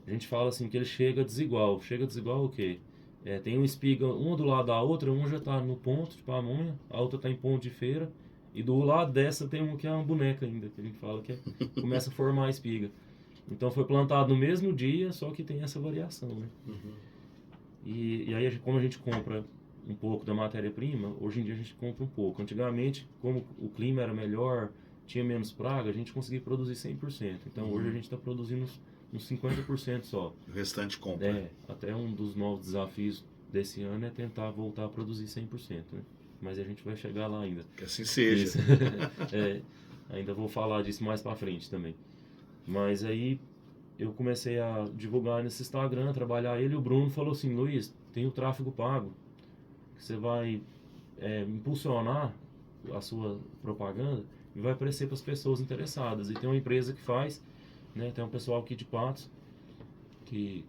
S4: a gente fala assim que ele chega desigual. Chega desigual o quê? Tem uma espiga, uma do lado da outra, uma já está no ponto de pamonha, a outra está em ponto de feira, e do lado dessa tem uma que é uma boneca ainda, que a gente fala que começa a formar a espiga. Então foi plantado no mesmo dia, só que tem essa variação, né? E aí, como a gente compra um pouco da matéria-prima, hoje em dia a gente compra um pouco. Antigamente, como o clima era melhor, tinha menos praga, a gente conseguia produzir 100%. Então hoje a gente está produzindo uns 50% só.
S3: O restante compra.
S4: Até um dos novos desafios desse ano é tentar voltar a produzir 100%, né? Mas a gente vai chegar lá ainda.
S3: Que assim seja.
S4: Isso. Ainda vou falar disso mais pra frente também. Mas aí eu comecei a divulgar nesse Instagram, trabalhar ele, e o Bruno falou assim, Luiz, tem o tráfego pago, que você vai impulsionar a sua propaganda e vai aparecer para as pessoas interessadas. E tem uma empresa que faz, né, tem um pessoal aqui de Patos que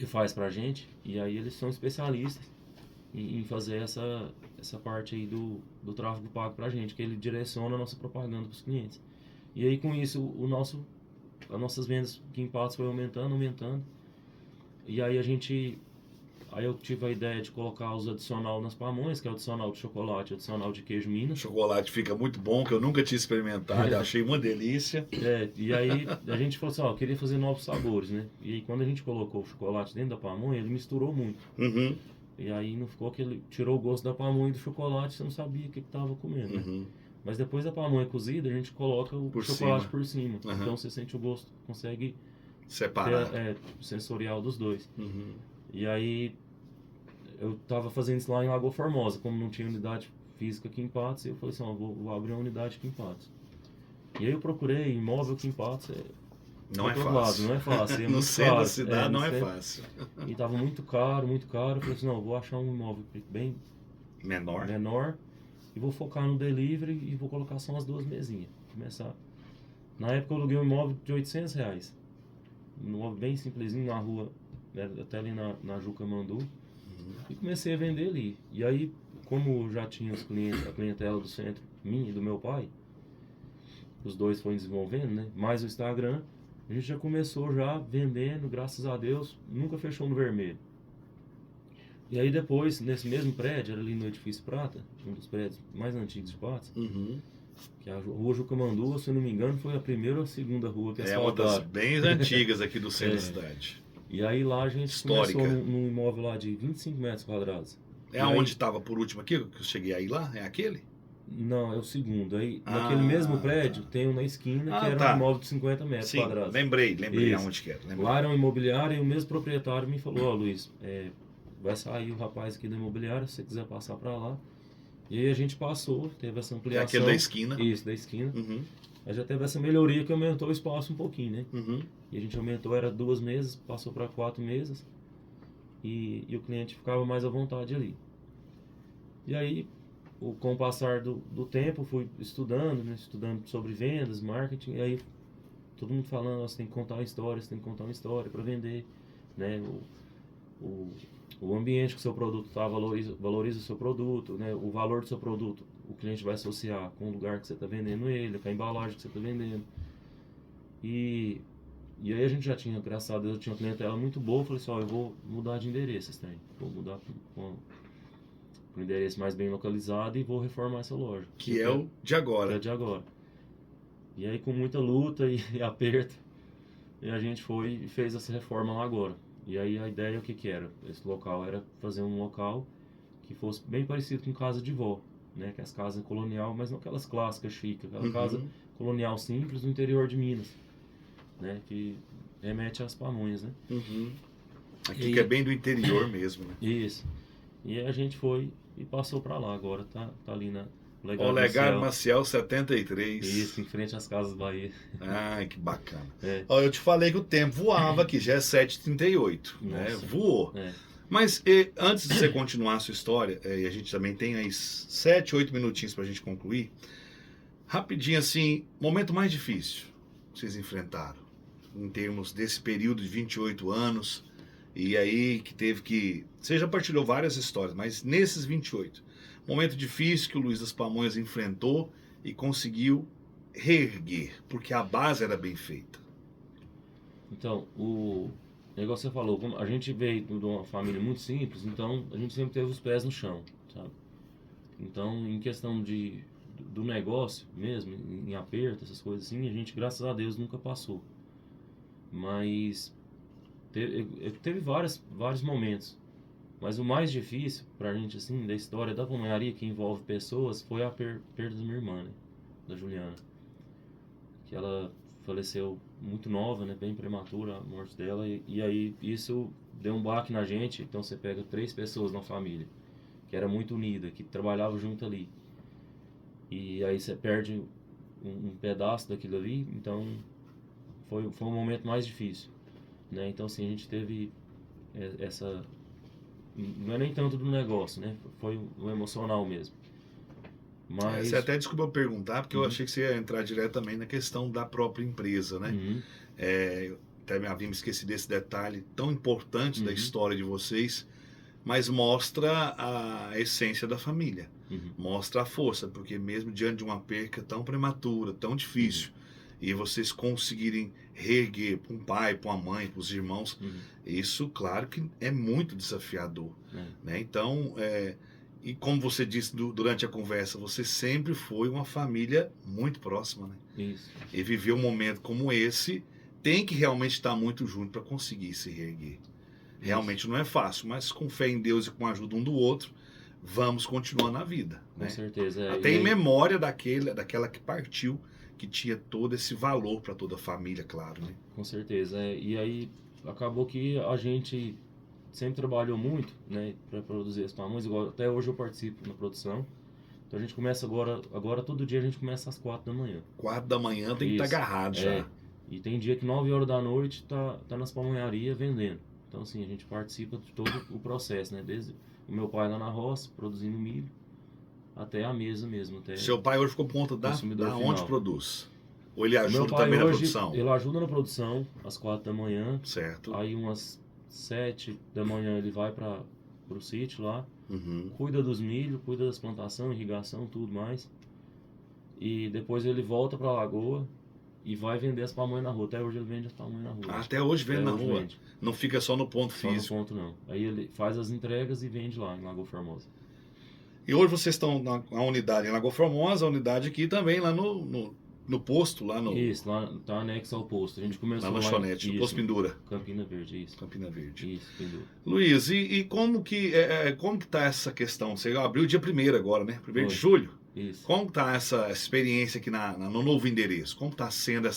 S4: faz pra gente, e aí eles são especialistas em fazer essa parte aí do tráfego pago pra gente, que ele direciona a nossa propaganda para os clientes. E aí com isso as nossas vendas aqui em Patos foi aumentando, e aí eu tive a ideia de colocar os adicional nas pamonhas, que é o adicional de chocolate, o adicional de queijo Minas.
S3: O chocolate fica muito bom, que eu nunca tinha experimentado, achei uma delícia.
S4: E aí a gente falou assim, eu queria fazer novos sabores, né? E aí quando a gente colocou o chocolate dentro da pamonha, ele misturou muito. E aí não ficou que ele tirou o gosto da pamonha e do chocolate, você não sabia o que estava comendo, né? Mas depois da pamonha cozida, a gente coloca o chocolate por cima. Então você sente o gosto, consegue
S3: separar.
S4: O sensorial dos dois. E aí eu tava fazendo isso lá em Lagoa Formosa, como não tinha unidade física aqui em Patos, eu falei assim, vou abrir uma unidade aqui em Patos. E aí eu procurei imóvel aqui em Patos,
S3: não é fácil.
S4: Não é fácil.
S3: No centro da cidade não é fácil.
S4: E tava muito caro. Eu falei assim, eu vou achar um imóvel bem menor e vou focar no delivery e vou colocar só as 2 mesinhas. Começar. Na época eu aluguei um imóvel de R$800. Um imóvel bem simplesinho na rua, até ali na Juca Mandu. E comecei a vender ali. E aí, como já tinha os clientes, a clientela do centro, minha e do meu pai, os dois foram desenvolvendo, né? Mais o Instagram, a gente já começou já vendendo, graças a Deus, nunca fechou no vermelho. E aí depois, nesse mesmo prédio, era ali no Edifício Prata, um dos prédios mais antigos de Patos,
S3: Uhum.
S4: que a Rua Jucamanduva, se eu não me engano, foi a primeira ou a segunda rua que
S3: É uma das
S4: asfaltaram.
S3: bem antigas aqui do centro
S4: É.
S3: da cidade.
S4: E aí lá a gente
S3: Histórica.
S4: começou num imóvel lá de 25 metros quadrados.
S3: É
S4: E aí-
S3: aonde estava por último aqui, que eu cheguei aí lá? É aquele?
S4: Não, é o segundo. Aí,
S3: Ah,
S4: naquele mesmo prédio,
S3: tá.
S4: tem um na esquina,
S3: Ah,
S4: que era
S3: tá.
S4: um imóvel de 50 metros
S3: Sim,
S4: quadrados.
S3: lembrei
S4: Isso.
S3: aonde que era. Lembrei.
S4: Lá era um imobiliário e o mesmo proprietário me falou, ó Luiz, vai sair o rapaz aqui do imobiliário, se você quiser passar pra lá. E aí a gente passou, teve essa
S3: É
S4: ampliação.
S3: aquele da esquina.
S4: Isso, da esquina.
S3: Uhum,
S4: Aí já teve essa melhoria que aumentou o espaço um pouquinho, né?
S3: uhum.
S4: E a gente aumentou, era 2 mesas, passou para 4 mesas. E o cliente ficava mais à vontade ali. E aí, com o passar do tempo, fui estudando, né? Estudando sobre vendas, marketing. E aí, todo mundo falando, você tem que contar uma história, você tem que contar uma história para vender, né? O ambiente que o seu produto está, valoriza o seu produto, né? O valor do seu produto, o cliente vai associar com o lugar que você está vendendo ele, com a embalagem que você está vendendo. E aí a gente já tinha, graças a Deus, eu tinha uma clientela muito boa. Eu falei assim, ó, eu vou mudar de endereço esse trem. Vou mudar para um endereço mais bem localizado e vou reformar essa loja.
S3: Que é o de agora.
S4: Que é de agora. E aí com muita luta e aperto, e a gente foi e fez essa reforma lá agora. E aí a ideia, o que que era? Esse local era fazer um local que fosse bem parecido com casa de vó, né? Que é as casas colonial, mas não aquelas clássicas chiques, aquela
S3: Uhum.
S4: casa colonial simples no interior de Minas, né? Que remete às pamonhas, né?
S3: Uhum. Aqui
S4: E-
S3: que é bem do interior mesmo, né?
S4: Isso. E aí a gente foi e passou pra lá. Agora tá ali na
S3: Olegário
S4: Maciel.
S3: Maciel 73.
S4: Isso, em frente às Casas Bahia.
S3: Ai, que bacana.
S4: É.
S3: Ó, eu te falei que o tempo voava aqui, já é 7h38, né?
S4: Nossa.
S3: Voou.
S4: É.
S3: Mas antes de você continuar a sua história, e a gente também tem aí 7, 8 minutinhos pra gente concluir, rapidinho assim, momento mais difícil que vocês enfrentaram, em termos desse período de 28 anos, e aí que teve que... Você já partilhou várias histórias, mas nesses 28, momento difícil que o Luiz das Pamonhas enfrentou e conseguiu reerguer, porque a base era bem feita.
S4: Então, o negócio que você falou, como a gente veio de uma família muito simples, então a gente sempre teve os pés no chão, sabe? Então, em questão do negócio mesmo, em aperto, essas coisas assim, a gente, graças a Deus, nunca passou. Mas teve vários momentos. Mas o mais difícil pra gente, assim, da história da pamonharia, que envolve pessoas, foi a perda da minha irmã, né? Da Juliana. Que ela faleceu muito nova, né? Bem prematura a morte dela. E aí isso deu um baque na gente. Então você pega 3 pessoas na família, que era muito unida, que trabalhava junto ali. E aí você perde um pedaço daquilo ali. Então foi um momento mais difícil, né? Então assim, a gente teve essa... Não é nem tanto do negócio, né? Foi o emocional mesmo. Mas...
S3: Você até desculpa eu perguntar, porque eu
S4: Uhum.
S3: achei que você ia entrar direto também na questão da própria empresa, né?
S4: Uhum.
S3: Eu até me havia me esquecido desse detalhe tão importante da
S4: Uhum.
S3: história de vocês, mas mostra a essência da família,
S4: Uhum.
S3: mostra a força, porque mesmo diante de uma perca tão prematura, tão difícil, e vocês conseguirem reerguer para um pai, para uma mãe, para os irmãos,
S4: Uhum.
S3: isso, claro que é muito desafiador,
S4: É.
S3: né? Então, e como você disse durante a conversa, você sempre foi uma família muito próxima, né?
S4: Isso.
S3: E viver um momento como esse, tem que realmente estar muito junto para conseguir se reerguer. Realmente não é fácil, mas com fé em Deus e com a ajuda um do outro, vamos continuar na vida,
S4: Com
S3: né?
S4: certeza.
S3: Até em memória daquela que partiu, que tinha todo esse valor para toda a família, claro, né?
S4: Com certeza. E aí acabou que a gente sempre trabalhou muito, né, para produzir as pamonhas. Igual, até hoje eu participo na produção. Então a gente começa agora todo dia a gente começa às 4 da manhã.
S3: 4 da manhã tem que estar
S4: Isso.
S3: agarrado já.
S4: É. E tem dia que 9 horas da noite tá nas pamonharias vendendo. Então assim, a gente participa de todo o processo, né? Desde o meu pai lá na roça, produzindo milho, até a mesa mesmo. Até
S3: Seu pai hoje ficou por conta
S4: Consumidor
S3: da onde
S4: final.
S3: produz? Ou ele
S4: o meu
S3: ajuda
S4: pai
S3: também na
S4: hoje,
S3: produção?
S4: ele ajuda na produção às 4 da manhã.
S3: Certo.
S4: Aí umas 7 da manhã ele vai para o sítio lá,
S3: Uhum.
S4: cuida dos milho, cuida das plantações, irrigação, tudo mais. E depois ele volta para a lagoa e vai vender as pamonhas na rua. Até hoje ele vende as pamonhas na rua.
S3: Até hoje vende
S4: Até
S3: na
S4: hoje
S3: rua.
S4: vende.
S3: Não fica só no ponto
S4: Só no
S3: físico.
S4: ponto não. Aí ele faz as entregas e vende lá em Lagoa Formosa.
S3: E hoje vocês estão na unidade em Lagoa Formosa, a unidade aqui também, lá no posto, lá no,
S4: Isso, lá tá anexo ao posto. A gente começou
S3: na
S4: lá
S3: lanchonete, no
S4: isso,
S3: posto Pendura.
S4: Campina Verde, isso.
S3: Campina Verde.
S4: Isso, Pendura.
S3: Luiz, e como que tá essa questão? Você abriu dia 1º agora, né? 1º de
S4: Foi.
S3: julho.
S4: Isso.
S3: Como que tá essa experiência aqui no novo endereço? Como tá sendo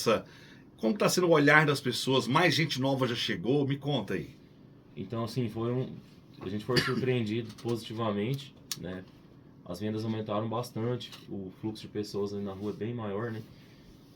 S3: como tá sendo o olhar das pessoas? Mais gente nova já chegou? Me conta aí.
S4: Então, assim, a gente foi surpreendido positivamente, né? As vendas aumentaram bastante, o fluxo de pessoas ali na rua é bem maior, né?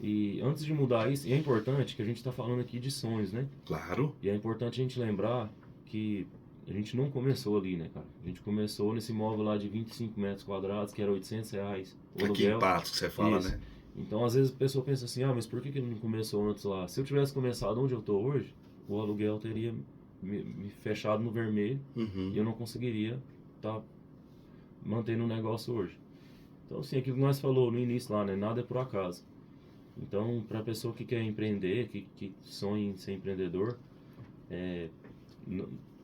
S4: E antes de mudar isso, e é importante que a gente está falando aqui de sonhos, né?
S3: Claro.
S4: E é importante a gente lembrar que a gente não começou ali, né, cara? A gente começou nesse imóvel lá de 25 metros quadrados, que era R$800 o
S3: Aqui em
S4: aluguel.
S3: Patos que você fala,
S4: Isso.
S3: né?
S4: Então, às vezes a pessoa pensa assim, mas por que ele não começou antes lá? Se eu tivesse começado onde eu tô hoje, o aluguel teria me fechado no vermelho
S3: Uhum.
S4: e eu não conseguiria estar mantendo o negócio hoje. Então, assim, aquilo que nós falou no início lá, né? Nada é por acaso. Então, para a pessoa que quer empreender, que sonha em ser empreendedor,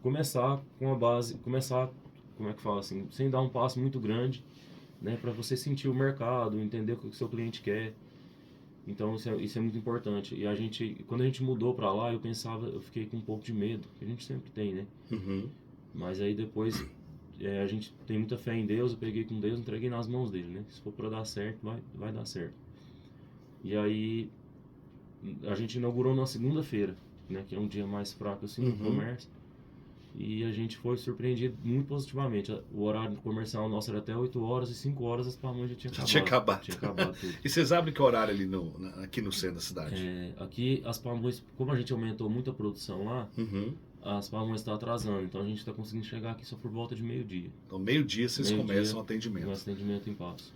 S4: começar com a base, como é que fala assim, sem dar um passo muito grande, né? Para você sentir o mercado, entender o que o seu cliente quer. Então, isso é muito importante. E quando a gente mudou para lá, eu fiquei com um pouco de medo, que a gente sempre tem, né?
S3: Uhum.
S4: Mas aí depois a gente tem muita fé em Deus, eu peguei com Deus, entreguei nas mãos dele, né? Se for para dar certo, vai dar certo. E aí a gente inaugurou na segunda-feira, né? Que é um dia mais fraco assim no comércio. E a gente foi surpreendido muito positivamente. O horário comercial nosso era até 8 horas e 5 horas as pamonhas já tinham acabado. Tinha acabado tudo.
S3: E vocês abrem que horário ali aqui no centro da cidade?
S4: Aqui as pamonhas, como a gente aumentou muito a produção lá,
S3: Uhum.
S4: as pamonhas estão atrasando. Então a gente está conseguindo chegar aqui só por volta de meio-dia.
S3: Então, meio-dia vocês começam o atendimento.
S4: Nosso atendimento em Patos.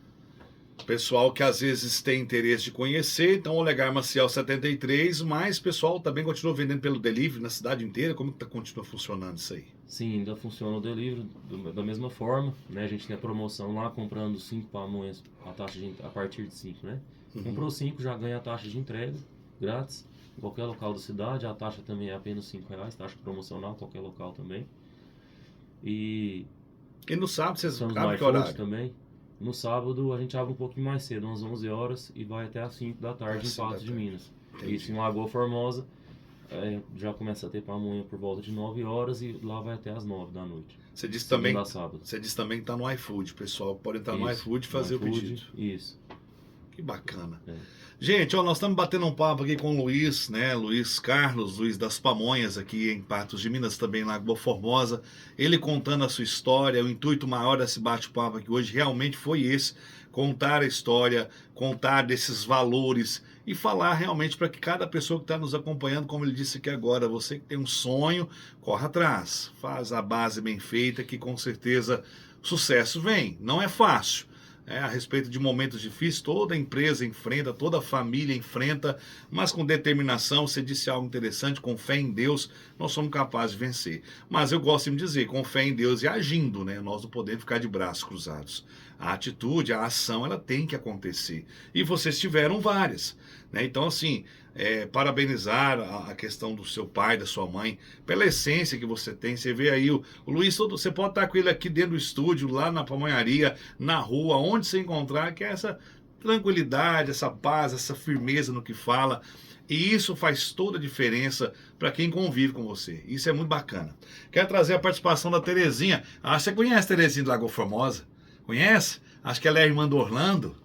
S3: Pessoal que às vezes tem interesse de conhecer, então Olegário Maciel 73, mas o pessoal também continua vendendo pelo delivery na cidade inteira. Como que continua funcionando isso aí?
S4: Sim, ainda funciona o delivery da mesma forma, né? A gente tem a promoção lá, comprando 5 pamonhas a partir de 5, né? Comprou 5, já ganha a taxa de entrega, grátis, em qualquer local da cidade. A taxa também é apenas R$5, taxa promocional, qualquer local também. E
S3: no sábado vocês
S4: estamos no
S3: abrem que
S4: iFood
S3: horário?
S4: também. No sábado a gente abre um pouquinho mais cedo, às 11 horas, e vai até às 5 da tarde em Patos de Minas.
S3: Entendi.
S4: Isso em Lagoa Formosa, já começa a ter pamonha por volta de 9 horas e lá vai até às 9 da noite.
S3: Você disse
S4: Segunda
S3: também,
S4: a sábado.
S3: você disse também que está no iFood. O pessoal pode entrar no
S4: Isso,
S3: iFood e fazer
S4: no
S3: o
S4: iFood,
S3: pedido.
S4: Isso.
S3: Que bacana.
S4: É.
S3: Gente, nós estamos batendo um papo aqui com o Luiz, né? Luiz Carlos, Luiz das Pamonhas, aqui em Patos de Minas, também em Lagoa Formosa. Ele contando a sua história. O intuito maior desse bate-papo aqui hoje realmente foi esse: contar a história, contar desses valores e falar realmente para que cada pessoa que está nos acompanhando, como ele disse aqui agora, você que tem um sonho, corra atrás, faz a base bem feita, que com certeza sucesso vem. Não é fácil. A respeito de momentos difíceis, toda empresa enfrenta, toda família enfrenta, mas com determinação. Você disse algo interessante: com fé em Deus, nós somos capazes de vencer. Mas eu gosto de dizer, com fé em Deus e agindo, né? Nós não podemos ficar de braços cruzados. A atitude, a ação, ela tem que acontecer. E vocês tiveram várias, né? Então, assim, parabenizar a questão do seu pai, da sua mãe, pela essência que você tem. Você vê aí o Luiz, você pode estar com ele aqui dentro do estúdio, lá na pamonharia, na rua, onde você encontrar, que é essa tranquilidade, essa paz, essa firmeza no que fala. E isso faz toda a diferença para quem convive com você. Isso é muito bacana. Quero trazer a participação da Terezinha. Você conhece a Terezinha de Lagoa Formosa? Conhece? Acho que ela é a irmã do Orlando.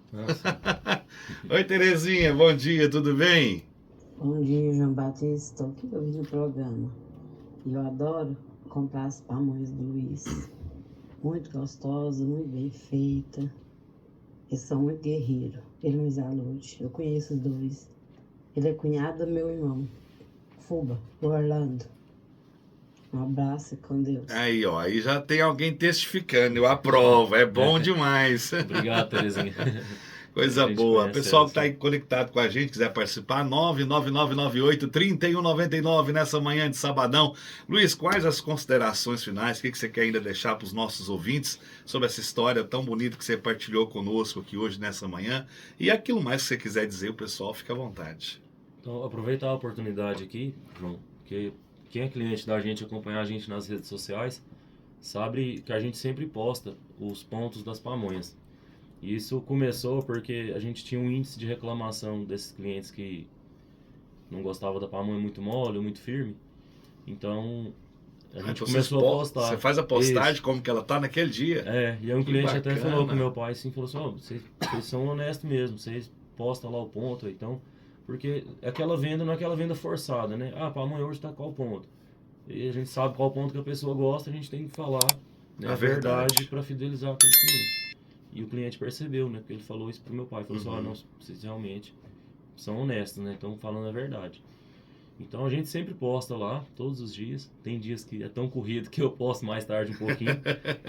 S3: Oi, Terezinha, bom dia, tudo bem?
S6: Bom dia, João Batista. Estou aqui ouvindo o programa. E eu adoro comprar as pamonhas do Luiz. Muito gostosa, muito bem feita. Eles são muito guerreiros. Ele e o Luiz Alude. Eu conheço os dois. Ele é cunhado do meu irmão, Fuba, o Orlando. Um abraço com Deus.
S3: Aí, aí já tem alguém testificando, eu aprovo, é bom demais.
S4: Obrigado, Terezinha.
S3: Coisa
S4: A gente
S3: boa.
S4: conhece
S3: Pessoal que
S4: essa.
S3: está aí conectado com a gente, quiser participar, 99998-3199 nessa manhã de sabadão. Luiz, quais as considerações finais? O que você quer ainda deixar para os nossos ouvintes sobre essa história tão bonita que você partilhou conosco aqui hoje nessa manhã? E aquilo mais que você quiser dizer, o pessoal fica à vontade.
S4: Então, aproveitar a oportunidade aqui, João, porque quem é cliente da gente, acompanhar a gente nas redes sociais, sabe que a gente sempre posta os pontos das pamonhas. E isso começou porque a gente tinha um índice de reclamação desses clientes que não gostavam da pamonha muito mole ou muito firme. Então, a gente
S3: Então,
S4: começou a postar.
S3: Você faz a postagem
S4: Isso.
S3: como que ela tá naquele dia.
S4: E aí um
S3: Que
S4: cliente até
S3: bacana.
S4: falou com meu pai, assim, falou assim, ó, vocês são honestos mesmo, vocês postam lá o ponto, então, porque aquela venda não é aquela venda forçada, né? Ah, pamonha hoje tá qual ponto? E a gente sabe qual ponto que a pessoa gosta, a gente tem que falar, né, a verdade para fidelizar aquele cliente. E o cliente percebeu, né? Porque ele falou isso pro meu pai. Falou assim, não, vocês realmente são honestos, né? Estão falando a verdade. Então a gente sempre posta lá, todos os dias. Tem dias que é tão corrido que eu posto mais tarde um pouquinho.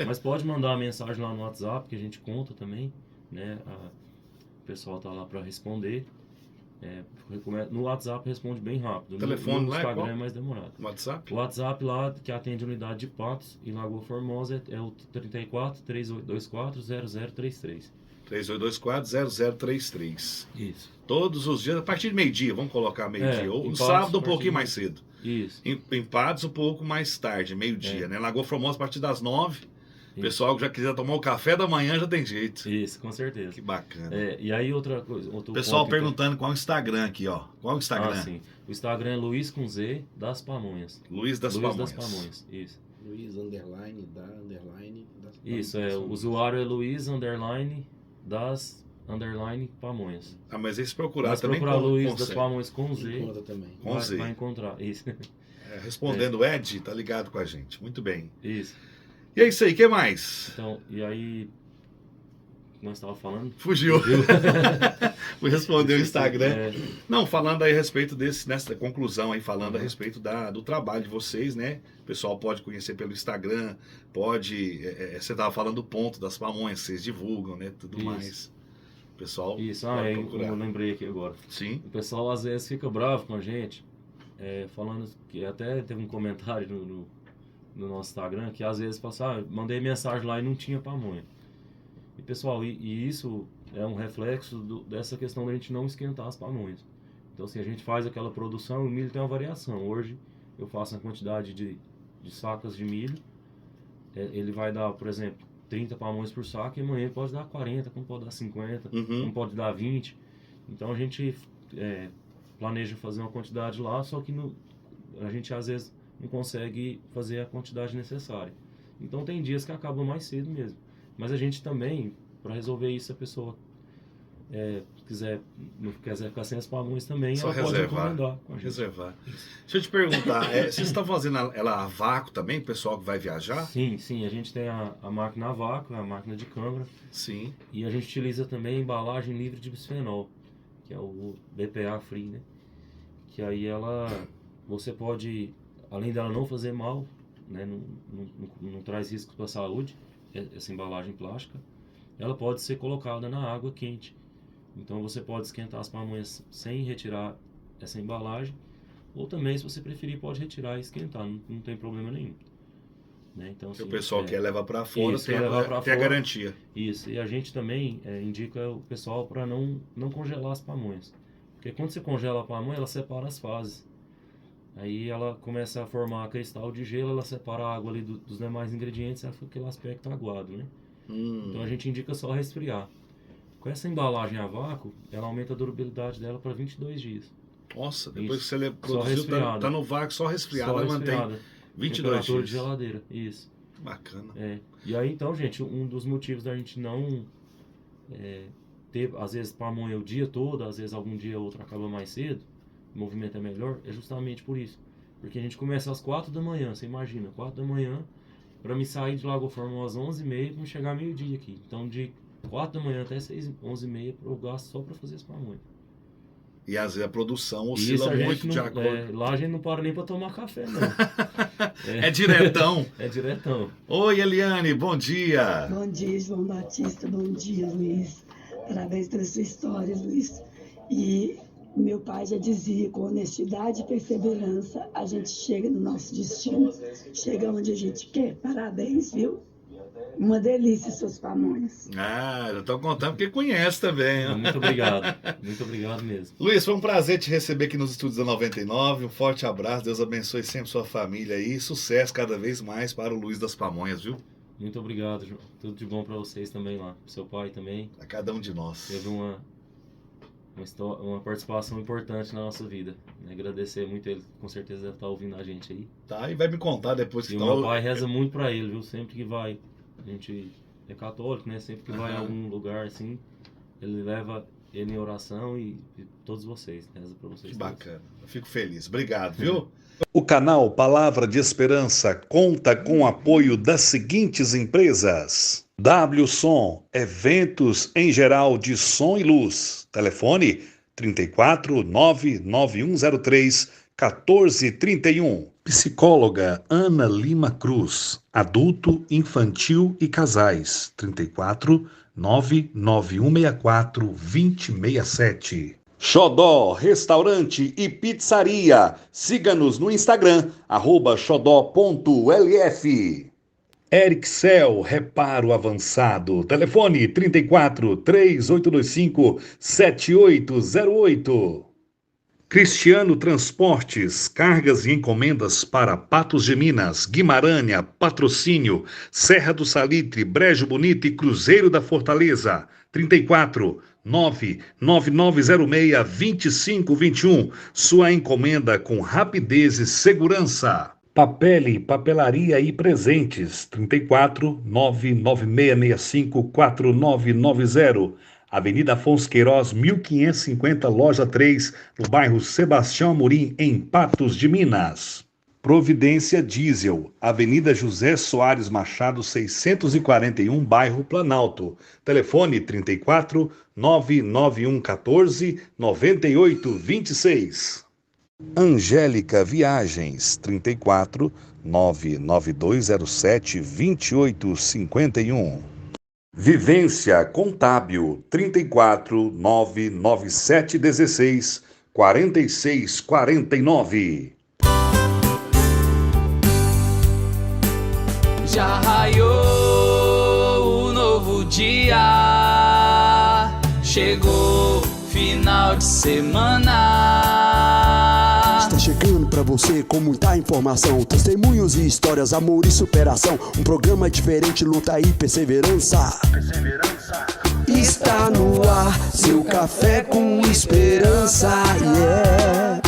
S4: Mas pode mandar uma mensagem lá no WhatsApp, que a gente conta também, né? O pessoal tá lá para responder. No WhatsApp responde bem rápido.
S3: O telefone
S4: no
S3: lá é
S4: Instagram
S3: qual?
S4: é mais demorado.
S3: WhatsApp?
S4: O WhatsApp lá, que atende a unidade de Patos e Lagoa Formosa, é o 34 3824 0033.
S3: 3824-0033.
S4: Isso.
S3: Todos os dias, a partir de meio-dia, vamos colocar meio-dia. Ou
S4: em
S3: no
S4: Patos,
S3: sábado um
S4: a partir
S3: pouquinho
S4: de-
S3: mais cedo.
S4: Isso.
S3: Em Patos um pouco mais tarde, meio-dia, né? Lagoa Formosa a partir das 9. O
S4: Isso.
S3: pessoal que já quiser tomar o café da manhã já tem jeito.
S4: Isso, com certeza.
S3: Que bacana.
S4: E aí outra coisa. Outro
S3: Pessoal
S4: ponto, então.
S3: perguntando qual é o Instagram aqui, ó. Qual é o Instagram?
S4: Sim. O Instagram é Luiz com Z das Pamonhas.
S3: Luiz das
S4: Luiz
S3: Pamonhas.
S4: das Pamonhas. Isso.
S7: Luiz underline da underline das
S4: Isso, o usuário é Luiz underline das underline Pamonhas.
S3: Ah, mas esse procurar
S4: Mas
S3: também
S4: procurar Luiz das
S3: consegue.
S4: Pamonhas com Z,
S7: Encontra também.
S3: Com Z.
S4: vai encontrar. Isso.
S3: Respondendo o Ed, tá ligado com a gente. Muito bem.
S4: Isso.
S3: E é isso aí, o que mais?
S4: Então, e aí. Como eu estava falando?
S3: Fugiu. Fui responder o Instagram.
S4: É,
S3: Não, falando aí a respeito nessa conclusão aí, falando a respeito do trabalho de vocês, né? O pessoal pode conhecer pelo Instagram, pode. Você tava falando do ponto das pamonhas, vocês divulgam, né? Tudo
S4: Isso.
S3: mais. O pessoal
S4: Isso,
S3: pode
S4: eu
S3: procurar.
S4: lembrei aqui agora.
S3: Sim.
S4: O pessoal às vezes fica bravo com a gente, falando que até teve um comentário no nosso Instagram que às vezes fala assim, mandei mensagem lá e não tinha pamonha. E pessoal, e isso é um reflexo dessa questão da gente não esquentar as pamonhas. Então se a gente faz aquela produção, o milho tem uma variação. Hoje eu faço a quantidade de sacas de milho, ele vai dar, por exemplo, 30 pamonhas por saco e amanhã pode dar 40, como pode dar 50,
S3: Uhum.
S4: como pode dar 20. Então a gente planeja fazer uma quantidade lá, só que a gente às vezes não consegue fazer a quantidade necessária. Então tem dias que acaba mais cedo mesmo. Mas a gente também, para resolver isso, se a pessoa não quiser ficar sem as pamonhas também,
S3: Só
S4: ela pode
S3: reservar.
S4: encomendar com a gente.
S3: Reservar. Deixa eu te perguntar, vocês estão fazendo ela a vácuo também, o pessoal que vai viajar?
S4: Sim, a gente tem a máquina a vácuo, a máquina de câmara,
S3: Sim.
S4: e a gente utiliza também a embalagem livre de bisfenol, que é o BPA Free, né? Que aí você pode, além dela não fazer mal, né, não traz risco para a saúde, essa embalagem plástica, ela pode ser colocada na água quente. Então você pode esquentar as pamonhas sem retirar essa embalagem, ou também, se você preferir, pode retirar e esquentar, não tem problema nenhum. Né? Então,
S3: Se o
S4: assim,
S3: pessoal quer levar para fora,
S4: isso,
S3: tem,
S4: quer levar pra
S3: tem a
S4: fora.
S3: garantia.
S4: Isso, e a gente também indica o pessoal para não congelar as pamonhas. Porque quando você congela a pamonha, ela separa as fases. Aí ela começa a formar cristal de gelo, ela separa a água ali dos demais ingredientes, ela fica aquele aspecto aguado, né? Então a gente indica só resfriar. Com essa embalagem a vácuo, ela aumenta a durabilidade dela para 22 dias.
S3: Nossa, depois
S4: Isso.
S3: que você produziu,
S4: resfriada.
S3: tá no vácuo, só resfriado,
S4: Só
S3: ela mantém
S4: resfriada.
S3: 22
S4: Temperatura
S3: dias.
S4: de geladeira, isso.
S3: Bacana.
S4: E aí então, gente, um dos motivos da gente não ter, às vezes, pamonha o dia todo, às vezes algum dia ou outro acaba mais cedo, o movimento é melhor, é justamente por isso. Porque a gente começa às 4 da manhã, você imagina, 4 da manhã, para me sair de Lagoa Formosa às 11h30, para chegar meio-dia aqui. Então, de 4 da manhã até 11h30, eu gasto só para fazer as pamonhas.
S3: E às vezes a produção
S4: E
S3: oscila
S4: isso a gente
S3: muito
S4: não,
S3: de acordo.
S4: lá a gente não para nem para tomar café, não.
S3: É diretão.
S4: É diretão.
S3: Oi, Eliane, bom dia.
S8: Bom dia, João Batista. Bom dia, Luiz. Parabéns pela sua história, Luiz. E meu pai já dizia, com honestidade e perseverança, a gente chega no nosso destino, chega onde a gente quer. Parabéns, viu? Uma delícia, seus pamonhas.
S3: Ah, já estão contando porque conhece também. Né?
S4: Muito obrigado mesmo.
S3: Luiz, foi um prazer te receber aqui nos estúdios da 99. Um forte abraço, Deus abençoe sempre sua família aí. Sucesso cada vez mais para o Luiz das Pamonhas, viu?
S4: Muito obrigado, João. Tudo de bom para vocês também lá. Pro seu pai também.
S3: A cada um de nós.
S4: Teve uma participação importante na nossa vida. Agradecer muito ele, com certeza deve estar ouvindo a gente aí.
S3: Tá, e vai me contar depois que
S4: e
S3: tá.
S4: O meu pai reza muito para ele, viu? Sempre que vai, a gente é católico, né? Sempre que vai em algum lugar assim, ele leva ele em oração e todos vocês, reza para vocês.
S3: Que bacana, eu fico feliz. Obrigado, viu?
S9: O canal Palavra de Esperança conta com o apoio das seguintes empresas: WSom, eventos em geral de som e luz. Telefone 34 99103 1431. Psicóloga Ana Lima Cruz, adulto, infantil e casais. 34 99164 2067. Xodó Restaurante e Pizzaria. Siga-nos no Instagram, @xodó.lf. Ericel Reparo Avançado. Telefone 34 3825 7808. Cristiano Transportes, cargas e encomendas para Patos de Minas, Guimarães, Patrocínio, Serra do Salitre, Brejo Bonito e Cruzeiro da Fortaleza. 34 99906 2521. Sua encomenda com rapidez e segurança. Papele, papelaria e presentes. 34 99665 4990. Avenida Afonso Queiroz, 1550, loja 3, no bairro Sebastião Amorim, em Patos de Minas. Providência Diesel, Avenida José Soares Machado, 641, bairro Planalto. Telefone 34 99114 9826. Angélica Viagens, 34 99207 2851. Vivência Contábil, 34 99716 4649.
S1: Já raiou o novo dia, chegou final de semana.
S2: Está chegando pra você com muita informação, testemunhos e histórias, amor e superação. Um programa diferente, luta e perseverança. Está no ar, seu café com esperança, yeah.